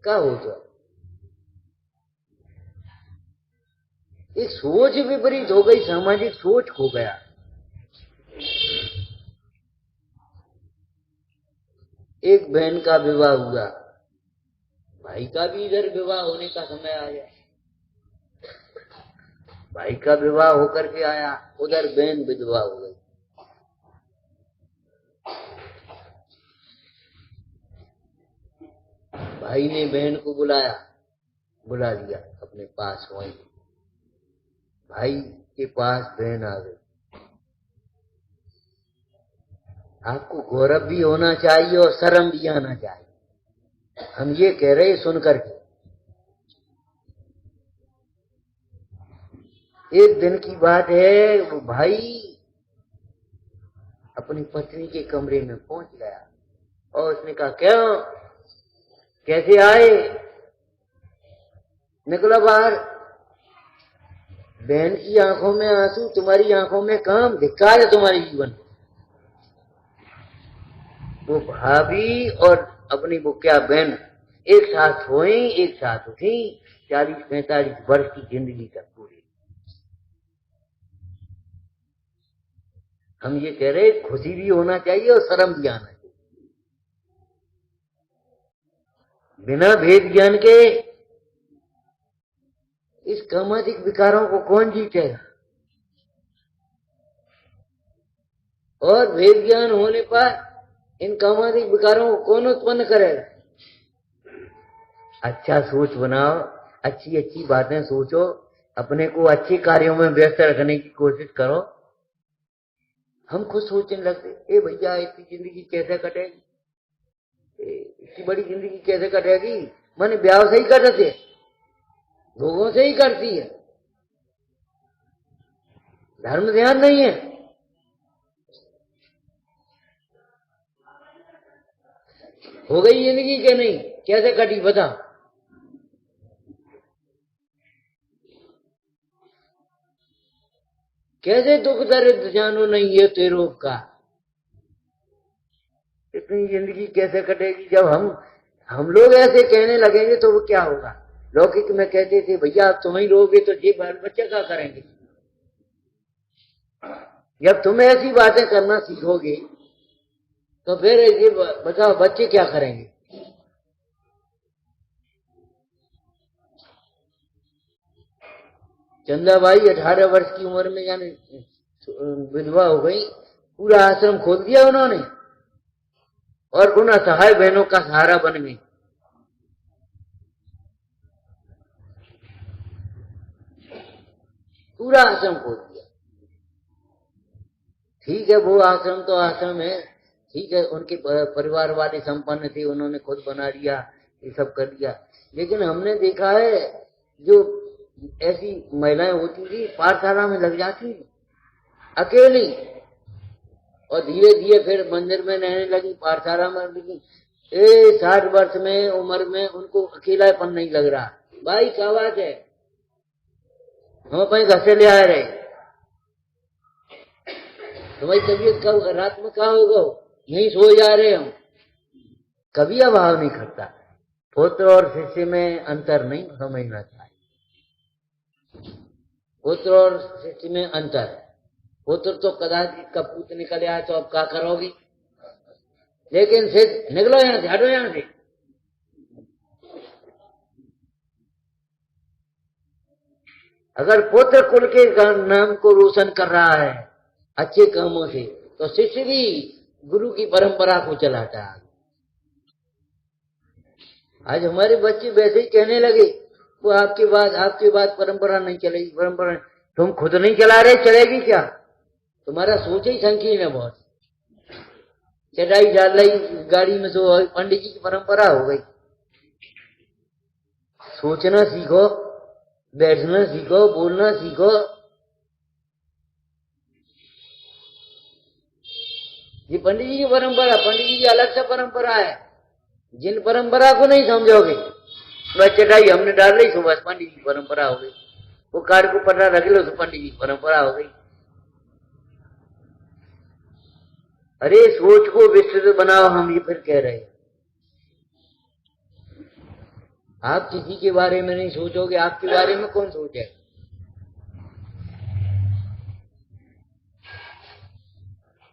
Speaker 1: क्या हो तो एक सोच विपरीत हो गई, सामाजिक सोच खो गया। एक बहन का विवाह हुआ, भाई का भी इधर विवाह होने का समय आ गया। भाई का विवाह होकर के आया, उधर बहन विधवा हो गई। भाई ने बहन को बुला लिया अपने पास। वहीं भाई के पास बहन आ गई। आपको गौरव भी होना चाहिए और शर्म भी आना चाहिए। हम ये कह रहे सुन करके। एक दिन की बात है, वो भाई अपनी पत्नी के कमरे में पहुंच गया और उसने कहा क्यों, कैसे आए? निकला बाहर। बहन की आंखों में आंसू, तुम्हारी आंखों में काम, धिक्कार है तुम्हारे जीवन। वो भाभी और अपनी वो क्या बहन एक साथ सोई, एक साथ उठी, 40-45 वर्ष की जिंदगी तक पूरी। हम ये कह रहे खुशी भी होना चाहिए और शर्म भी आना चाहिए। बिना भेद ज्ञान के इस कामाधिक विकारों को कौन जीतेगा? और भेद ज्ञान होने पर इन कामाधिक विकारों को कौन उत्पन्न करेगा? अच्छा सोच बनाओ, अच्छी अच्छी बातें सोचो, अपने को अच्छे कार्यों में व्यस्त रखने की कोशिश करो। हम खुद सोचने लगते, ए भैया इतनी जिंदगी कैसे कटेगी, इतनी बड़ी जिंदगी कैसे कटेगी? माने ब्याह से ही कटते, लोगों से ही करती है, धर्म ध्यान नहीं है। हो गई जिंदगी के नहीं, कैसे कटी बता? कैसे दुख दर्द जानो नहीं ये तेरो का? इतनी जिंदगी कैसे कटेगी? जब हम लोग ऐसे कहने लगेंगे तो वो क्या होगा? लौकिक में कहते थे भैया आप तुम ही रहोगे तो ये बाल बच्चे क्या करेंगे? जब तुम ऐसी बातें करना सीखोगे तो फिर ये बताओ बच्चे क्या करेंगे? चंदाबाई 18 वर्ष की उम्र में यानी विधवा हो गई, पूरा आश्रम खोल दिया उन्होंने और उन असहाय बहनों का सहारा बन गई। पूरा आश्रम खोल दिया। ठीक है, वो आश्रम तो आश्रम है, ठीक है, उनके परिवार वाले संपन्न थे, उन्होंने खुद बना लिया, ये सब कर दिया। लेकिन हमने देखा है जो ऐसी महिलाएं होती थी पाठशाला में लग जाती अकेली, और धीरे धीरे फिर मंदिर में रहने लगी, पाठशाला में। लेकिन 60 वर्ष में उम्र में उनको अकेलापन नहीं लग रहा। भाई क्या बात है, हम अपने घर से ले आ रहे, तुम्हारी तबीयत कब रात में कहा होगा, यहीं सो जा रहे हम। कभी अभाव नहीं करता। पुत्र और शिष्य में अंतर नहीं समझना चाहिए। पुत्र और शिष्य में अंतर है। पुत्र तो कदाचित कपूत निकल आए तो अब क्या करोगी, लेकिन शिष्य निकलो यहां से, हटो यहां से। अगर पुत्र कुल के नाम को रोशन कर रहा है अच्छे कामों से, तो शिष्य भी गुरु की परंपरा को चलाता है। आज हमारे बच्चे वैसे ही कहने लगे, वो आपके बाद परंपरा नहीं चलेगी, परंपरा तुम खुद नहीं चला रहे, चलेगी क्या? तुम्हारा सोच ही संकीर्ण है बहुत। चटाई डाल रही गाड़ी में तो पंडित जी की परंपरा हो गई। सोचना सीखो, बैठना सीखो, बोलना सीखो। ये पंडित जी की परंपरा, पंडित जी की अलग से परंपरा है। जिन परंपरा को नहीं समझोगे, बस चटाई हमने डाल रही तो बस पंडित जी की परंपरा हो गई। वो कार्ड को पटरा रख लो तो पंडित जी की परंपरा हो गई। अरे सोच को विस्तृत बनाओ, हम ये फिर कह रहे हैं। आप किसी के बारे में नहीं सोचोगे, आपके बारे में कौन सोचेगा?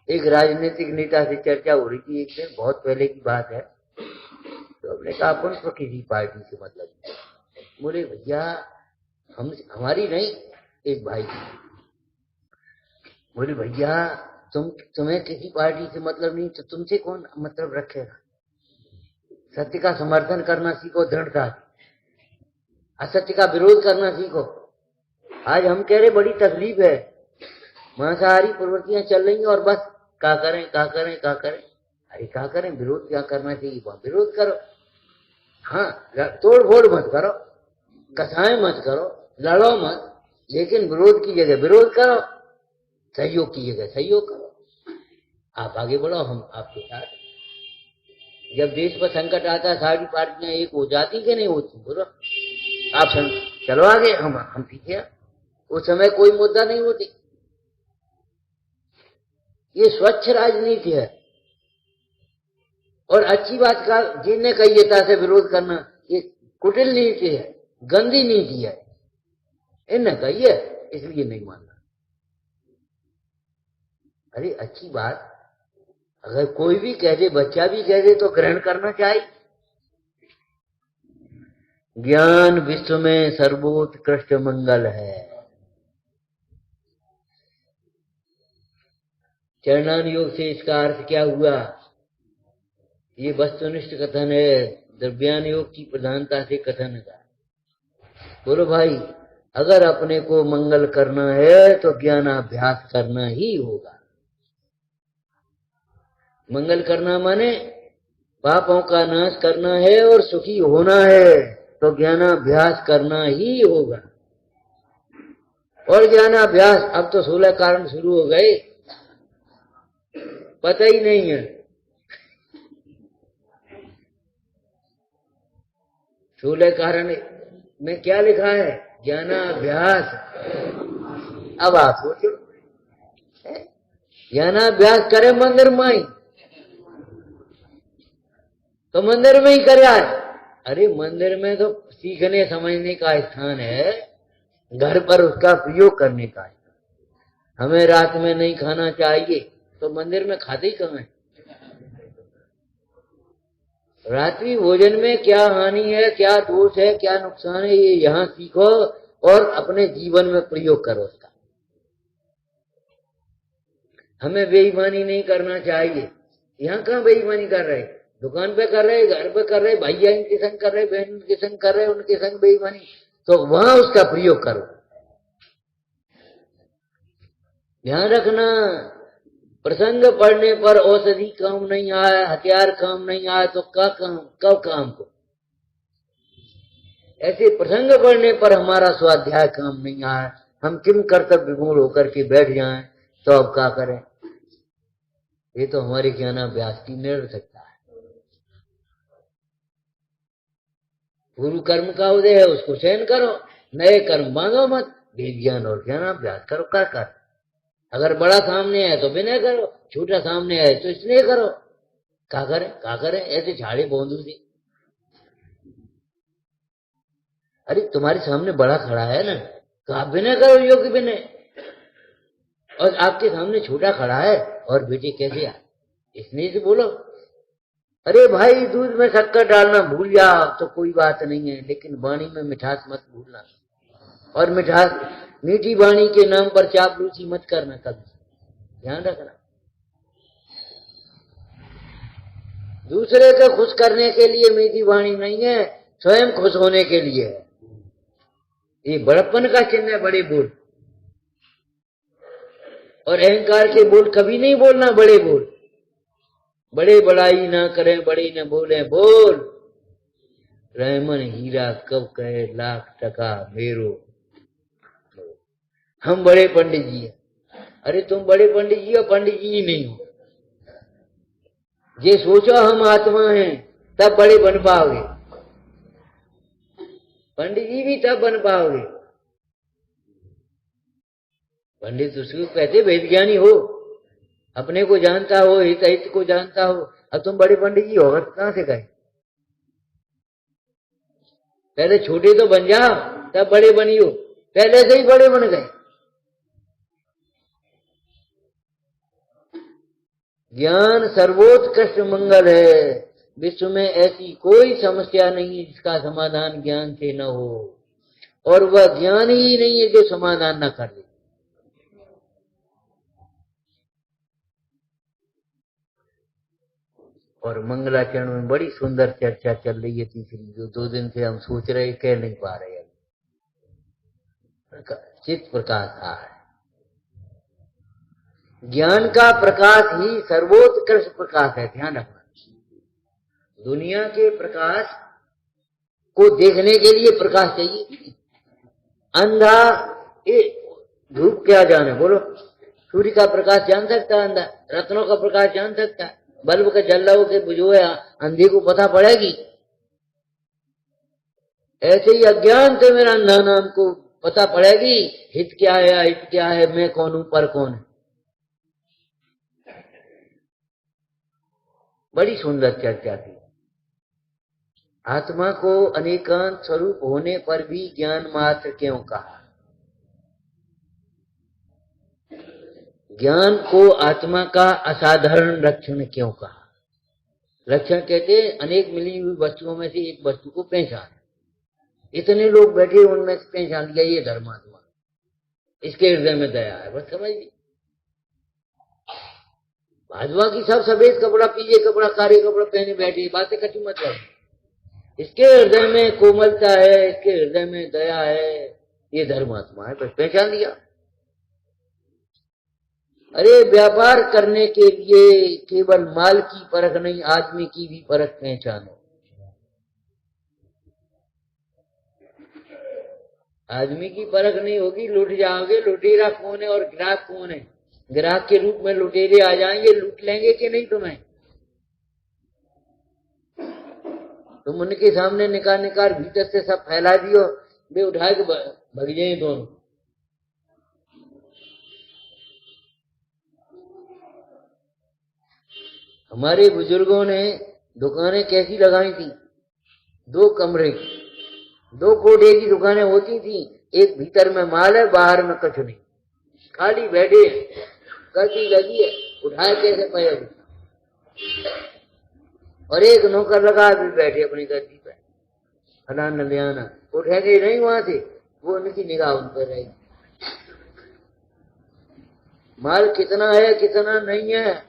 Speaker 1: एक राजनीतिक नेता से चर्चा हो रही थी एक दिन, बहुत पहले की बात है। तो हमने कहा अपन तो किसी पार्टी से मतलब नहीं। बोले भैया हम हमारी नहीं, एक भाई की। बोले भैया तुम्हें किसी पार्टी से मतलब नहीं तो तुमसे कौन मतलब रखेगा? सत्य का समर्थन करना सीखो दृढ़ता से, असत्य का विरोध करना सीखो। आज हम कह रहे बड़ी तकलीफ है, मांसाहारी प्रवृत्तियां चल रही हैं और बस क्या करें क्या करें क्या करें। अरे क्या करें, विरोध क्या करना चाहिए वहां विरोध करो। हाँ, तोड़ फोड़ मत करो, कथाएं मत करो, लड़ो मत, लेकिन विरोध की जगह विरोध करो, सहयोग की जगह सहयोग करो। आप आगे बढ़ो, हम आपके साथ। जब देश पर संकट आता है सारी पार्टियां एक हो जाती कि नहीं होती? बोलो आप चलो आगे, हम पीछे। उस समय कोई मुद्दा नहीं होती। ये स्वच्छ राजनीति है। और अच्छी बात का जिन्हें कहिएता से विरोध करना ये कुटिल नीति है, गंदी नीति है। इन्हें कहिए इसलिए नहीं मानना। अरे अच्छी बात अगर कोई भी कह दे, बच्चा भी कह दे तो ग्रहण करना चाहिए। ज्ञान विश्व में सर्वोत्कृष्ट मंगल है। चरणान योग से इसका अर्थ क्या हुआ? ये वस्तुनिष्ठ कथन है, द्रव्यान योग की प्रधानता से कथन का। बोलो भाई, अगर अपने को मंगल करना है तो ज्ञानाभ्यास करना ही होगा। मंगल करना माने पापों का नाश करना है और सुखी होना है तो ज्ञानाभ्यास करना ही होगा। और ज्ञानाभ्यास अब तो 16 कारण शुरू हो गए, पता ही नहीं है। 16 कारण में क्या लिखा है? ज्ञानाभ्यास। अब आप सोचो, ज्ञानाभ्यास करे मंदिर में ही तो मंदिर में ही करे आज। अरे मंदिर में तो सीखने समझने का स्थान है, घर पर उसका प्रयोग करने का स्थान। हमें रात में नहीं खाना चाहिए तो मंदिर में खाते ही कहाँ है? रात्रि भोजन में क्या हानि है, क्या दोष है, क्या नुकसान है, ये यहाँ सीखो और अपने जीवन में प्रयोग करो उसका। हमें बेईमानी नहीं करना चाहिए। यहाँ कहाँ बेईमानी कर रहे? दुकान पे कर रहे, घर पे कर रहे, भैया इनके संग कर रहे, बहन इनके संग कर रहे, उनके संग बेईमानी, तो वहां उसका प्रयोग करो। ध्यान रखना, प्रसंग पढ़ने पर औषधि काम नहीं आए, हथियार काम नहीं आए तो कब काम को? ऐसे प्रसंग पढ़ने पर हमारा स्वाध्याय काम नहीं आए, हम किम कर्तव्य विमूढ़ होकर के बैठ जाएं तो अब क्या करें? ये तो हमारे ज्ञानाभ्यास की निरर्थकता है। गुरु कर्म का उदय है, उसको चयन करो, नए कर्म बांधो मत, ज्ञान और ज्ञानाभ्यास करो कर। अगर बड़ा सामने है तो विनय करो, छोटा सामने है तो स्नेह करो। क्या करें ऐसे झाड़े बोंदू से? अरे तुम्हारे सामने बड़ा खड़ा है ना, तो आप विनय करो, योग्य विनय। और आपके सामने छोटा खड़ा है और बेटे कैसे आ, स्नेह से बोलो। अरे भाई दूध में शक्कर डालना भूल जाओ तो कोई बात नहीं है, लेकिन वाणी में मिठास मत भूलना। और मिठास, मीठी वाणी के नाम पर चापलूसी मत करना कभी, ध्यान रखना। दूसरे को खुश करने के लिए मीठी वाणी नहीं है, स्वयं खुश होने के लिए है। ये बड़प्पन का चिन्ह है, बड़े बोल। और अहंकार के बोल कभी नहीं बोलना, बड़े बोल। बड़े बड़ाई ना करें, बड़ी न बोले बोल, रहमन हीरा कब कहे लाख टका मेरो। हम बड़े पंडित जी हैं। अरे तुम बड़े पंडित जी हो, पंडित जी ही नहीं हो। ये सोचो हम आत्मा हैं, तब बड़े बन पाओगे। पंडित जी भी तब बन पाओगे। पंडित उसको कहते वेद ज्ञानी हो, अपने को जानता हो, हित हित को जानता हो। अब तुम बड़े पंडित जी हो कहां से गए? पहले छोटे तो बन जाओ, तब बड़े बनियो। पहले से ही बड़े बन गए। ज्ञान सर्वोत्कृष्ट मंगल है। विश्व में ऐसी कोई समस्या नहीं है जिसका समाधान ज्ञान से न हो, और वह ज्ञान ही नहीं है जो समाधान न कर ले। और मंगलाचरण में बड़ी सुंदर चर्चा चल रही है तीसरी, जो 2 दिन से हम सोच रहे कह नहीं पा रहे। चित्त प्रकाश है। ज्ञान का प्रकाश ही सर्वोत्कृष्ट प्रकाश है, ध्यान रखना। दुनिया के प्रकाश को देखने के लिए प्रकाश चाहिए। अंधा ये धूप क्या जाने, बोलो? सूर्य का प्रकाश जान सकता है अंधा? रत्नों का प्रकाश जान सकता है? बल्ब का जल्ला के बुझोया अंधे को पता पड़ेगी? ऐसे ही अज्ञान से मेरा अंधा नाम को पता पड़ेगी हित क्या है, अहित क्या है, मैं कौन हूं, पर कौन है। बड़ी सुंदर चर्चा थी। आत्मा को अनेकांत स्वरूप होने पर भी ज्ञान मात्र क्यों कहा? ज्ञान को आत्मा का असाधारण लक्षण क्यों कहा? लक्षण कहते अनेक मिली हुई वस्तुओं में से एक वस्तु को पहचान। इतने लोग बैठे उनमें से पहचान लिया ये धर्मात्मा, इसके हृदय में दया है, बस समझ ली। भाजपा की सब सफेद कपड़ा, पीले कपड़ा, काले कपड़ा पहने बैठे, बातें कटी मतलब। इसके हृदय में कोमलता है, इसके हृदय में दया है, ये धर्मात्मा है, बस पहचान लिया। अरे व्यापार करने के लिए केवल माल की परख नहीं, आदमी की भी परख पहचानो। आदमी की परख नहीं होगी, लूट जाओगे। लुटेरा कौन है और ग्राहक कौन है? ग्राहक के रूप में लुटेरे आ जाएंगे, लूट लेंगे कि नहीं तुम्हें? तुम उनके सामने निकाल निकाल भीतर से सब फैला दियो, वे उठा के भग जाए दोनों। हमारे बुजुर्गों ने दुकानें कैसी लगाई थी? 2 कमरे की, 2 कोठे की दुकानें होती थी। एक भीतर में माल है, बाहर में कुछ नहीं, खाली बैठे, गद्दी लगी है, उठाए कैसे पाए। और एक नौकर लगा भी बैठे अपनी गद्दी पे, फलाना ले आना, उठेंगे नहीं वहां से, वो उनकी निगाह उन पर रहेगी। माल कितना है कितना नहीं है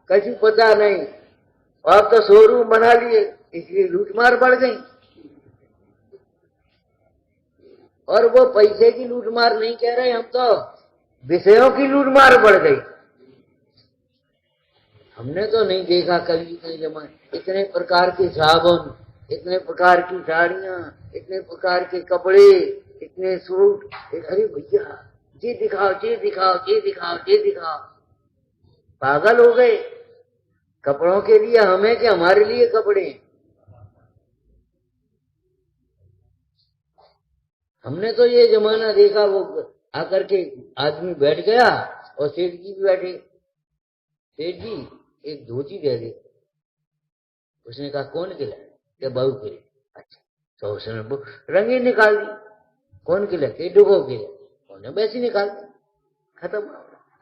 Speaker 1: कुछ पता नहीं। अब तो शोरूम बना लिए, इसलिए लूटमार बढ़ गई। और वो पैसे की लूटमार नहीं कह रहे हम, तो विषयों की लूटमार बढ़ गई। हमने तो नहीं देखा कभी इतने जमाने, इतने प्रकार के साबुन, इतने प्रकार की साड़ियां, इतने प्रकार के कपड़े, इतने सूट। अरे भैया ये दिखाओ, ये दिखाओ, ये दिखाओ, ये दिखाओ। पागल हो गए। कपड़ों के लिए हमें कि हमारे लिए कपड़े? हमने तो ये जमाना देखा, वो आकर के आदमी बैठ गया और सेठ जी भी बैठे। सेठ जी एक धोती दे दे। उसने कहा कौन के लिए? क्या बहू के लिए? अच्छा, तो उसने रंगी निकाल दी। कौन के लिए? के डुबो के लिए। उन्होंने वैसी निकाल दी, खत्म,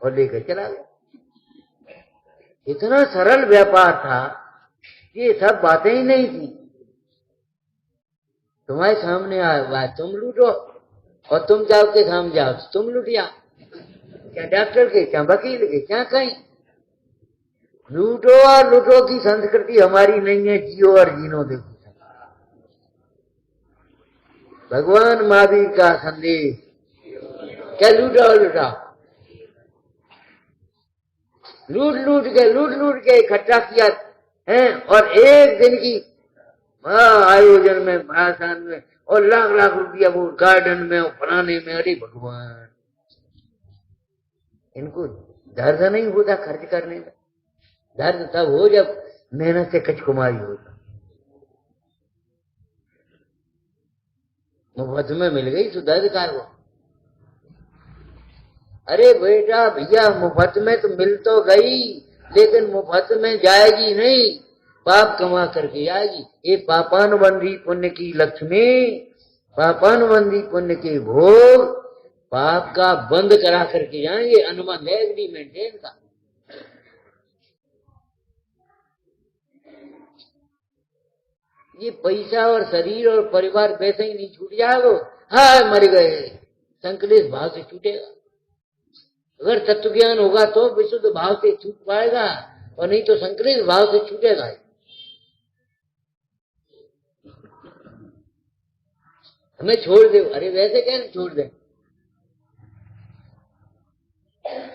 Speaker 1: और लेकर चला गया। इतना सरल व्यापार था, ये सब बातें ही नहीं थी। तुम्हारे सामने आया, तुम लूटो, और तुम जाओ के सामने जाओ तुम लुटिया। क्या डॉक्टर के, क्या वकील के, क्या कहीं? लूटो और लूटो की संस्कृति हमारी नहीं है, जियो और जीनो देखो। भगवान महावीर का संदेश क्या? लूटो और लुटाओ। लूट लूट के इकट्ठा किया है, और एक दिन की आयोजन में, भाषण में, और लाख लाख रुपया वो गार्डन में और फलाने में। अरे भगवान, इनको दर्द नहीं होता खर्च करने में? दर्द तब हो जब मेहनत से कचकुमारी होता। मुफ्त में मिल गई तो दर्द का है वो? अरे बेटा भैया, मुफ्त में तो मिल तो गई, लेकिन मुफ्त में जाएगी नहीं, पाप कमा करके आएगी। ये पापानुबंधी पुण्य की लक्ष्मी, पापानुबंधी पुण्य के भोग पाप का बंद करा करके जाएंगे। अनुबंध है, एग्रीमेंट है इनका। ये पैसा और शरीर और परिवार वैसे ही नहीं छूट जाएगा। हाँ, मर गए, संकलेश भाव से छूटेगा। अगर तत्व ज्ञान होगा तो विशुद्ध भाव से छूट पाएगा, और नहीं तो संकलित भाव से छूटेगा। हमें छोड़ दे, अरे वैसे क्या नहीं छोड़ दे?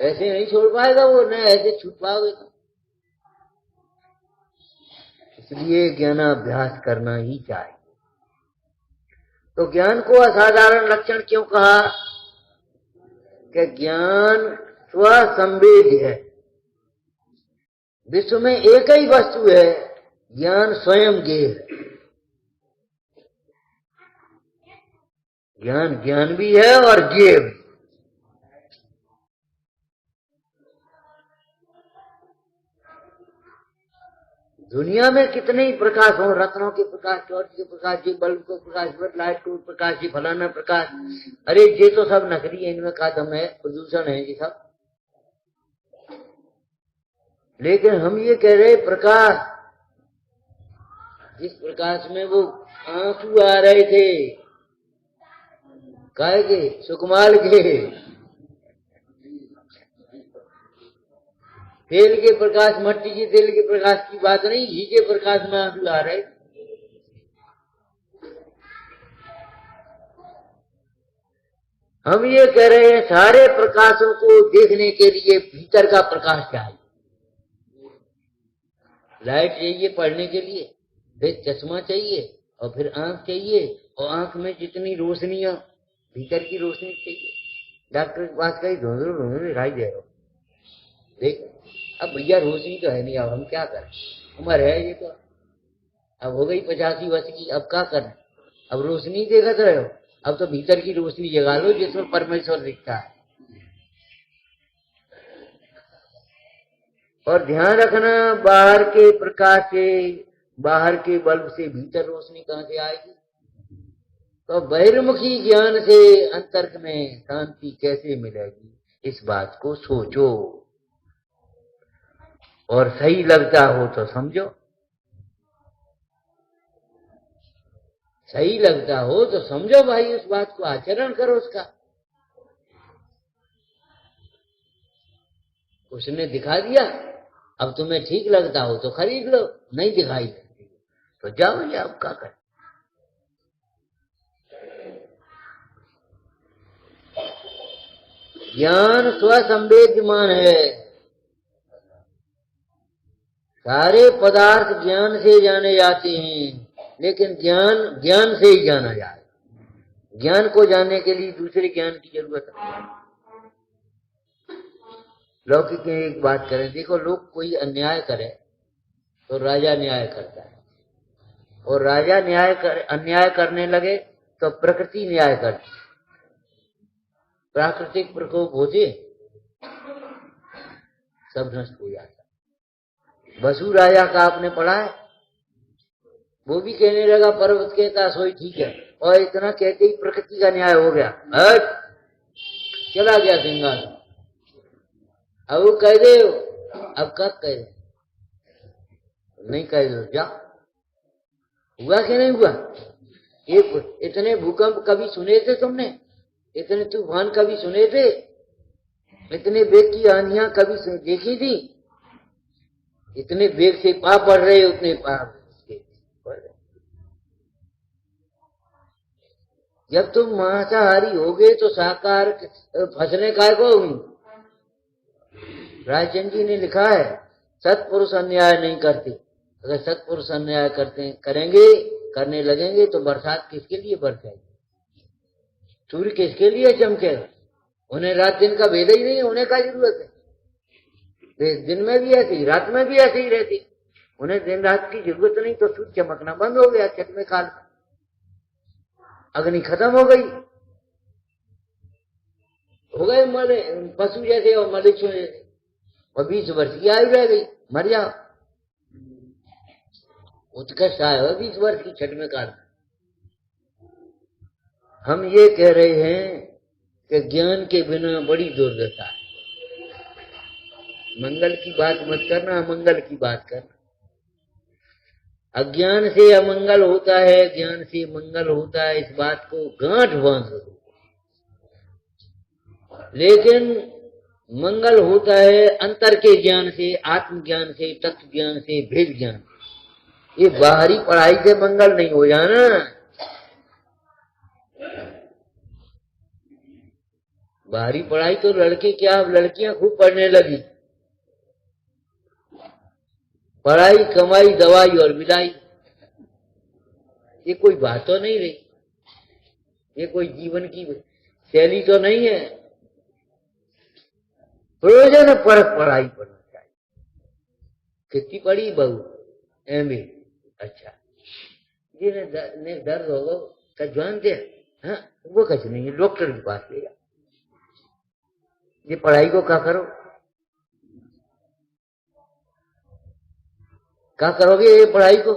Speaker 1: ऐसे नहीं छोड़ पाएगा वो, न ऐसे छूट पाओगे तो। इसलिए ज्ञानाभ्यास करना ही चाहिए। तो ज्ञान को असाधारण लक्षण क्यों कहा? कि ज्ञान स्वसंवेद्य है। विश्व में एक ही वस्तु है, ज्ञान स्वयं ज्ञेय है। ज्ञान ज्ञान भी है और ज्ञेय भी। दुनिया में कितने ही प्रकाश हो, रत्नों के प्रकाश, टॉर्च के प्रकाश, जी बल्ब को प्रकाश, लाइट को प्रकाश, जी फलाना प्रकाश। अरे ये तो सब नकली है, इनमें का दम है, प्रदूषण है ये सब। लेकिन हम ये कह रहे प्रकाश, जिस प्रकाश में वो आंसू आ रहे थे, काहे के? सुकमाल के। तेल के प्रकाश, मट्टी के तेल के प्रकाश की बात नहीं, घी के प्रकाश में आंसू आ रहे। हम ये कह रहे हैं सारे प्रकाशों को देखने के लिए भीतर का प्रकाश चाहिए। लाइट चाहिए पढ़ने के लिए, फिर चश्मा चाहिए, और फिर आंख चाहिए, और आंख में जितनी रोशनियां, भीतर की रोशनी चाहिए। डॉक्टर के पास कहीं धुंधलू धुंधलू दिखाई दे रहा हो, देख अब भैया रोशनी तो है नहीं, अब हम क्या करें? उम्र है ये तो, अब हो गई 85 वर्ष की, अब क्या करें? अब रोशनी देखते रहो, अब तो भीतर की रोशनी जगा लो जिसमें परमेश्वर दिखता है। और ध्यान रखना, बाहर के प्रकाश से, बाहर के बल्ब से भीतर रोशनी कहां से आएगी? तो बहिर्मुखी ज्ञान से अंतर्क में शांति कैसे मिलेगी? इस बात को सोचो, और सही लगता हो तो समझो, सही लगता हो तो समझो भाई, उस बात को आचरण करो उसका। उसने दिखा दिया, अब तुम्हें ठीक लगता हो तो खरीद लो, नहीं दिखाई तो जाओ, या अब क्या कर। ज्ञान स्वसंवेद्यमान है। सारे पदार्थ ज्ञान से जाने जाते हैं, लेकिन ज्ञान ज्ञान से ही जाना जाए। ज्ञान को जानने के लिए दूसरे ज्ञान की जरूरत है। लौकिक में एक बात करें, देखो लोग कोई अन्याय करे तो राजा न्याय करता है, और राजा अन्याय करने लगे तो प्रकृति न्याय करती है। प्राकृतिक प्रकोप होते सब नष्ट हो जाता। वसु राजा का आपने पढ़ा है, वो भी कहने लगा, पर्वत कहता सोई ठीक है, और इतना कहते ही प्रकृति का न्याय हो गया, चला गया सिंहासन। अब वो कह दे, अब कब कह दे? नहीं कह दो, जा। हुआ कि नहीं हुआ? इतने भूकंप कभी सुने थे तुमने? इतने तूफान कभी सुने थे? इतने वेग की आंधियां कभी देखी थी? इतने वेग से पाप बढ़ रहे, उतने पाप बढ़ रहे। जब तुम मांसाहारी हो गए तो शाकाहार फसलें काय को हुई? रायचंद जी ने लिखा है, सत्पुरुष अन्याय नहीं करते। अगर सत्पुरुष अन्याय करेंगे, करने लगेंगे तो बरसात किसके लिए बरसेगी, सूर्य किसके लिए चमकेगा? उन्हें रात दिन का भेद ही नहीं है, उन्हें क्या जरूरत है? दिन में भी ऐसी, रात में भी ऐसी ही रहती, उन्हें दिन रात की जरूरत नहीं। तो सूर्य चमकना बंद हो गया छठ में काल, अग्नि खत्म हो गई, हो गए मरे पशु जैसे और मनुष्यों जैसे, और 20 वर्ष की आयु रह गई, मर जाओ। उत्कर्ष आया 20 वर्ष की छठ में काल। हम ये कह रहे हैं कि ज्ञान के बिना बड़ी दुर्दशा है। मंगल की बात मत करना, अमंगल की बात करना। अज्ञान से अमंगल होता है, ज्ञान से मंगल होता है, इस बात को गांठ बांध दो। लेकिन मंगल होता है अंतर के ज्ञान से, आत्मज्ञान से, तत्व ज्ञान से, भेद ज्ञान से। ये बाहरी पढ़ाई से मंगल नहीं हो जाना। बाहरी पढ़ाई तो लड़के क्या, लड़कियां खूब पढ़ने लगी, पढ़ाई कमाई दवाई और विदाई, ये कोई बात तो नहीं रही, ये कोई जीवन की शैली तो नहीं है। प्रयोजन परक पढ़ाई पढ़ना चाहिए। कितनी पढ़ी बहू? MA। अच्छा, जिन्हें दर्द होगा क्या जानते हैं? हाँ, वो कुछ नहीं है, डॉक्टर के पास ले जाओ। ये पढ़ाई को क्या करो, क्या करोगे ये पढ़ाई को?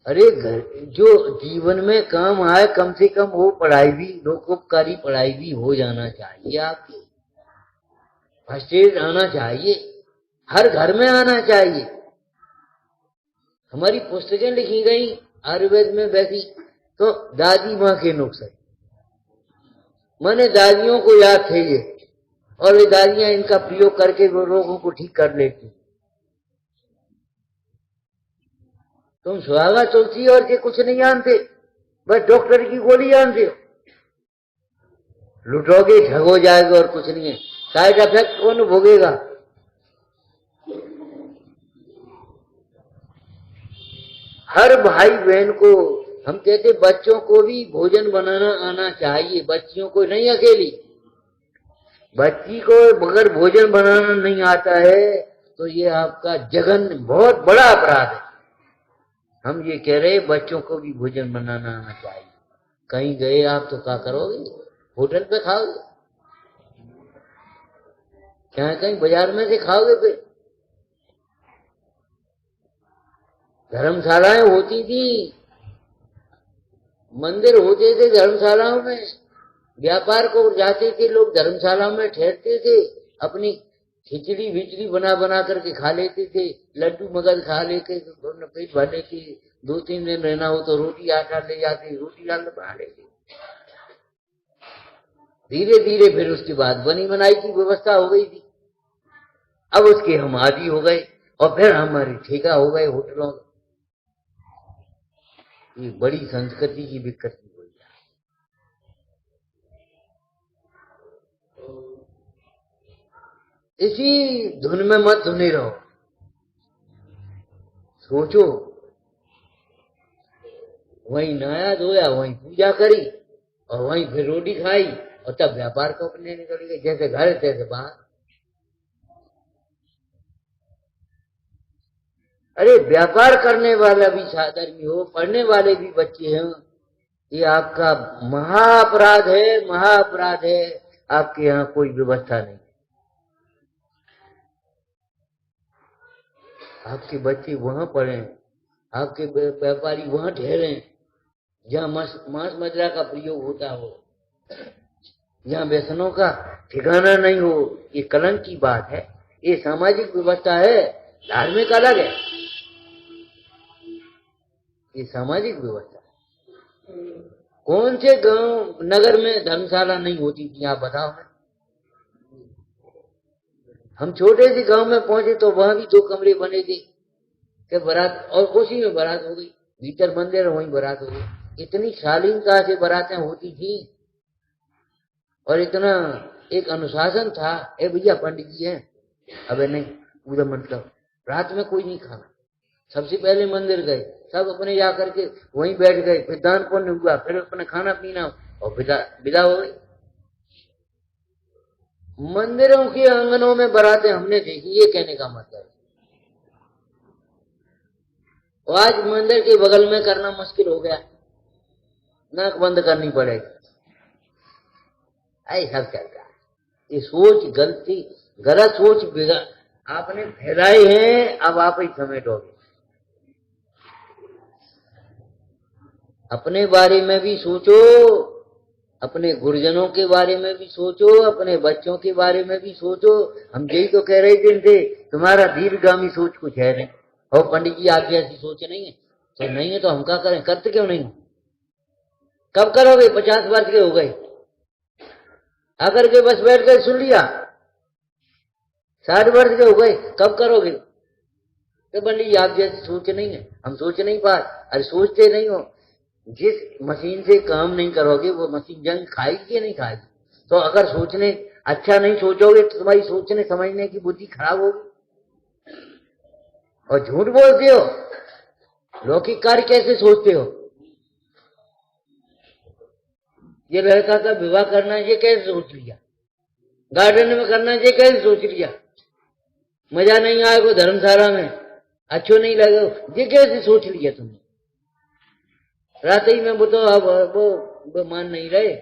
Speaker 1: अरे जो जीवन में काम आए, कम से कम वो पढ़ाई भी, लोकोपकारी पढ़ाई भी हो जाना चाहिए आपकी। फर्स्ट एड आना चाहिए, हर घर में आना चाहिए। हमारी पुस्तकें लिखी गई आयुर्वेद में बैठी तो दादी माँ के नुस्खे, मैंने दादियों को याद थे ये, और वे दादियां इनका प्रयोग करके वो रोगों को ठीक कर लेती। तुम सुहागा तुलसी और के कुछ नहीं जानते, बस डॉक्टर की गोली जानते हो। लुटोगे ठग हो जाएगा और कुछ नहीं है। साइड इफेक्ट कौन भोगेगा? हर भाई बहन को हम कहते बच्चों को भी भोजन बनाना आना चाहिए, बच्चियों को नहीं अकेली। बच्ची को अगर भोजन बनाना नहीं आता है तो ये आपका जघन बहुत बड़ा अपराध है। हम ये कह रहे बच्चों को भी भोजन बनाना आना चाहिए। कहीं गए आप तो क्या करोगे? होटल पे खाओगे, चाहे कहीं बाजार में से खाओगे। फिर धर्मशालाएं होती थी, मंदिर होते थे, धर्मशालाओं में व्यापार को जाते थे लोग, धर्मशाला में ठहरते थे, अपनी खिचड़ी विचड़ी बना बना करके खा लेते थे, लड्डू मगज खा लेते, पेट भर लेते। 2-3 दिन रहना हो तो रोटी आटा ले जाते, रोटी दाल बना लेते। धीरे धीरे फिर उसके बाद बनी बनाई की व्यवस्था हो गई थी। अब उसके हम आदी हो गए और फिर हमारी ठेका हो गए होटलों का। ये बड़ी संस्कृति की विकृति हुई है। इसी धुन में मत धुने रहो, सोचो। वहीं नहाया धोया, वहीं पूजा करी और वहीं फिर रोटी खाई और तब व्यापार को अपने निकल गए। जैसे घर तैसे बाहर। अरे व्यापार करने वाला भी साधर्मी हो, पढ़ने वाले भी बच्चे हैं, ये आपका महाअपराध है, महाअपराध है। आपके यहाँ कोई व्यवस्था नहीं, आपके बच्चे वहां पढ़े, आपके व्यापारी वहां ठहरे जहां मांस मदिरा का प्रयोग होता हो, जहां व्यसनों का ठिकाना नहीं हो। ये कलंक की बात है। ये सामाजिक व्यवस्था है, धार्मिक अलग है। ये सामाजिक व्यवस्था है। कौन से गांव नगर में धर्मशाला नहीं होती थी आप बताओ? हम छोटे से गांव में पहुंचे तो वहां भी 2 कमरे बने थे कि बारात, और उसी में बारात हो गई, भीतर मंदिर वहीं बारात हो गई। इतनी शालीनता से बारातें होती थी और इतना एक अनुशासन था। ए भैया पंडित जी हैं, अबे नहीं पूरा मतलब रात में कोई नहीं खाना। सबसे पहले मंदिर गए, सब अपने जा करके वहीं बैठ गए, फिर दान पुण्य हुआ, फिर अपने खाना पीना और विदा हो गई। मंदिरों के आंगनों में बारातें हमने देखी, ये कहने का मतलब। और आज मंदिर के बगल में करना मुश्किल हो गया, नाक बंद करनी पड़ेगी, ऐसा चलता है। ये सोच गलती, गलत सोच आपने फैलाई है, अब आप ही समेटोगे। अपने बारे में भी सोचो, अपने गुरुजनों के बारे में भी सोचो, अपने बच्चों के बारे में भी सोचो। हम यही तो कह रहे थे तुम्हारा दीर्घगामी सोच कुछ है नहीं। और पंडित जी आपकी ऐसी सोच नहीं है, तो नहीं है तो हम क्या करें, करते क्यों नहीं? कब करोगे? 50 वर्ष के हो गए, आकर के बस बैठ गए सुन लिया। 60 वर्ष के हो गए, कब करोगे? तो पंडित जी आप जैसी सोच नहीं है, हम सोच नहीं पा। अरे सोचते नहीं हो, जिस मशीन से काम नहीं करोगे वो मशीन जंग खाएगी या नहीं खाएगी? तो अगर सोचने अच्छा नहीं सोचोगे तो तुम्हारी सोचने समझने की बुद्धि खराब होगी। और झूठ बोलते हो, लौकिक कार्य कैसे सोचते हो? ये लड़का का विवाह करना ये कैसे सोच लिया? गार्डन में करना ये कैसे सोच लिया? मजा नहीं आएगा धर्मशाला में, अच्छो नहीं लगे, ये कैसे सोच लिया तुमने? रात ही में वो तो अब वो मान नहीं रहे,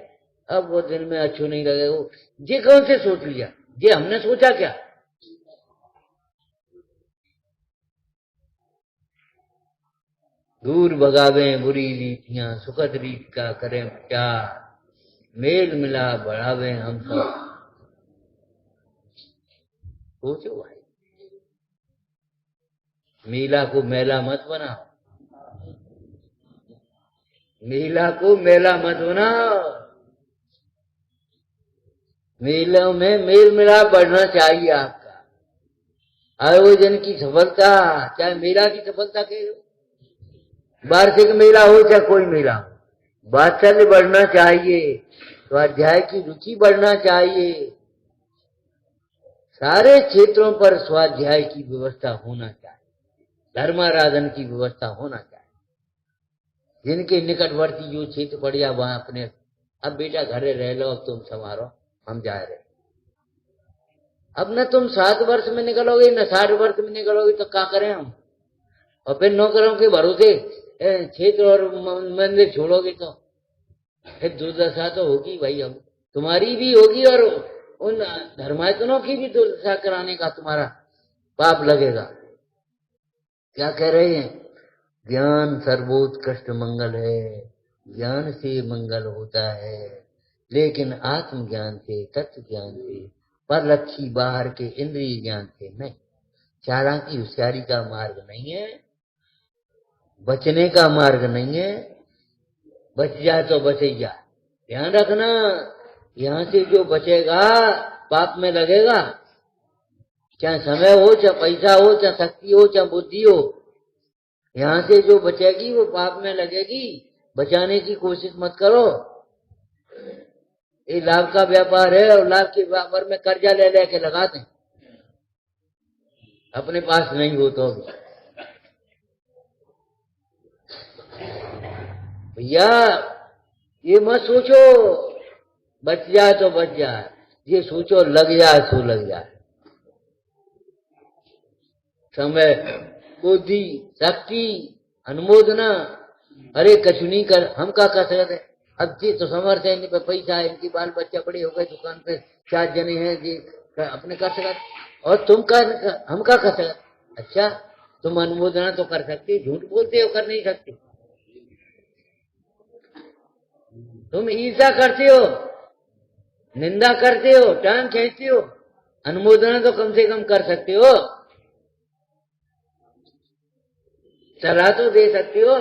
Speaker 1: अब वो दिन में अच्छो नहीं लगे, वो ये कौन से सोच लिया? ये हमने सोचा क्या? दूर भगावे बुरी रीतियां, सुखद रीत का करें प्यार, मेल मिला बढ़ावे हम सब। सोचो भाई, मेला को मेला मत बनाओ, मेला को मेला मत बनाओ। मेलों में मेल मिलाप बढ़ना चाहिए आपका। आयोजन की सफलता, चाहे मेला की सफलता कह लो, वार्षिक मेला हो चाहे कोई मेला हो, वात्सल्य बढ़ना चाहिए, स्वाध्याय की रुचि बढ़ना चाहिए। सारे क्षेत्रों पर स्वाध्याय की व्यवस्था होना चाहिए, धर्माराधन की व्यवस्था होना चाहिए। जिनके निकटवर्ती जो क्षेत्र पड़ जा वहां अपने, अब बेटा घरे रह लो, अब तुम संभालो, हम जा रहे। अब न तुम 7 वर्ष में निकलोगे न 60 वर्ष में निकलोगे, तो क्या करें हम? और फिर नौकरों के भरोसे क्षेत्र और मंदिर छोड़ोगे तो फिर दुर्दशा तो होगी भाई, हम तुम्हारी भी होगी और उन धर्मायतनों की भी दुर्दशा कराने का तुम्हारा पाप लगेगा। क्या कह रहे हैं? ज्ञान सर्वोत्कृष्ट मंगल है, ज्ञान से मंगल होता है, लेकिन आत्मज्ञान से, तत्व ज्ञान से, परलक्षी बाहर के इंद्रिय ज्ञान से नहीं। चालाकी होशियारी का मार्ग नहीं है, बचने का मार्ग नहीं है। बच जाए तो बचैया, ध्यान रखना, यहां से जो बचेगा पाप में लगेगा। चाहे समय हो, चाहे पैसा हो, चाहे शक्ति हो, चाहे बुद्धि हो, यहां से जो बचेगी वो पाप में लगेगी। बचाने की कोशिश मत करो। ये लाभ का व्यापार है और लाभ के व्यापार में कर्जा ले लेके लगा दें, अपने पास नहीं हो तो भी। भैया ये मत सोचो बच जाए तो बच जाए, ये सोचो लग जाए तो लग जाए। समय, बुद्धि, शक्ति, अनुमोदना, अरे कछु नहीं कर, हम क्या कर सकते हैं? अब जी तो समर्थ है, इनके पे पैसा है, इनकी बाल बच्चा बड़े हो गए, दुकान पे 4 जने हैं जी, अपने कर सकते। और तुम कर, हम क्या कर सकते? अच्छा तुम अनुमोदना तो कर सकते, झूठ बोलते हो कर नहीं सकते। तुम ईर्ष्या करते हो, निंदा करते हो, टांग खींचते हो, अनुमोदना तो कम से कम कर सकते हो, सलाह तो दे सकते हो।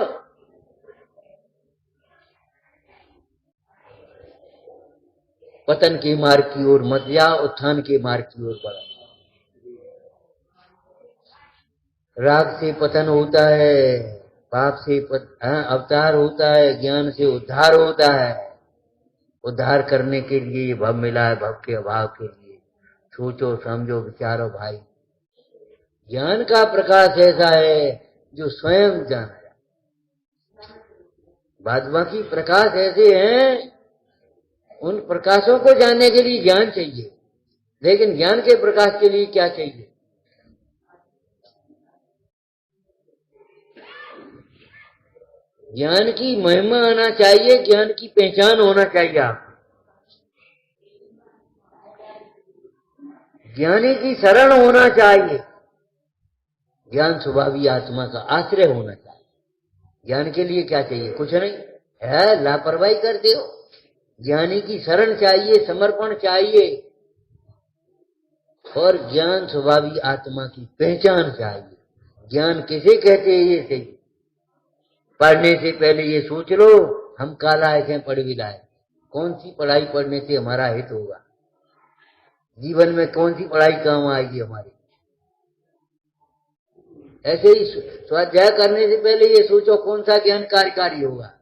Speaker 1: पतन के मार्ग की ओर मत जा, उत्थान के मार्ग की ओर बढ़ो। राग से पतन होता है, पाप से अवतार होता है, ज्ञान से उद्धार होता है। उद्धार करने के लिए ये भव मिला है, भव के अभाव के लिए। सोचो समझो विचारो भाई। ज्ञान का प्रकाश ऐसा है जो स्वयं जाना जाए। बाद बाकी प्रकाश ऐसे हैं, उन प्रकाशों को जानने के लिए ज्ञान चाहिए, लेकिन ज्ञान के प्रकाश के लिए क्या चाहिए? ज्ञान की महिमा आना चाहिए, ज्ञान की पहचान होना चाहिए आपको। ज्ञानी की शरण होना चाहिए। ज्ञान स्वभावी आत्मा का आश्रय होना चाहिए। ज्ञान के लिए क्या चाहिए? कुछ नहीं है, लापरवाही करते हो। ज्ञानी की शरण चाहिए, समर्पण चाहिए, और ज्ञान स्वभावी आत्मा की पहचान चाहिए। ज्ञान किसे कहते हैं ये चाहिए। पढ़ने से पहले ये सोच लो, हम काला ऐसे पढ़ भी लाए, कौन सी पढ़ाई पढ़ने से हमारा हित होगा? जीवन में कौन सी पढ़ाई काम आएगी हमारी? ऐसे ही स्वाध्याय करने से पहले ये सोचो कौन सा ज्ञान कार्यकारी होगा।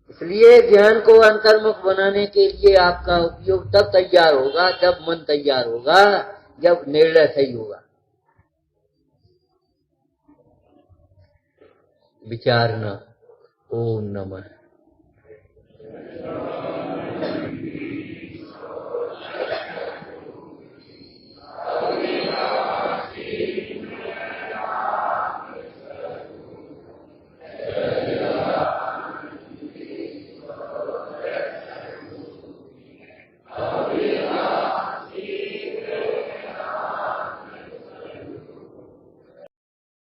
Speaker 1: इसलिए ज्ञान को अंतर्मुख बनाने के लिए आपका उपयोग तब तैयार होगा, जब मन तैयार होगा, जब निर्णय सही होगा। विचारना। ओम नमः।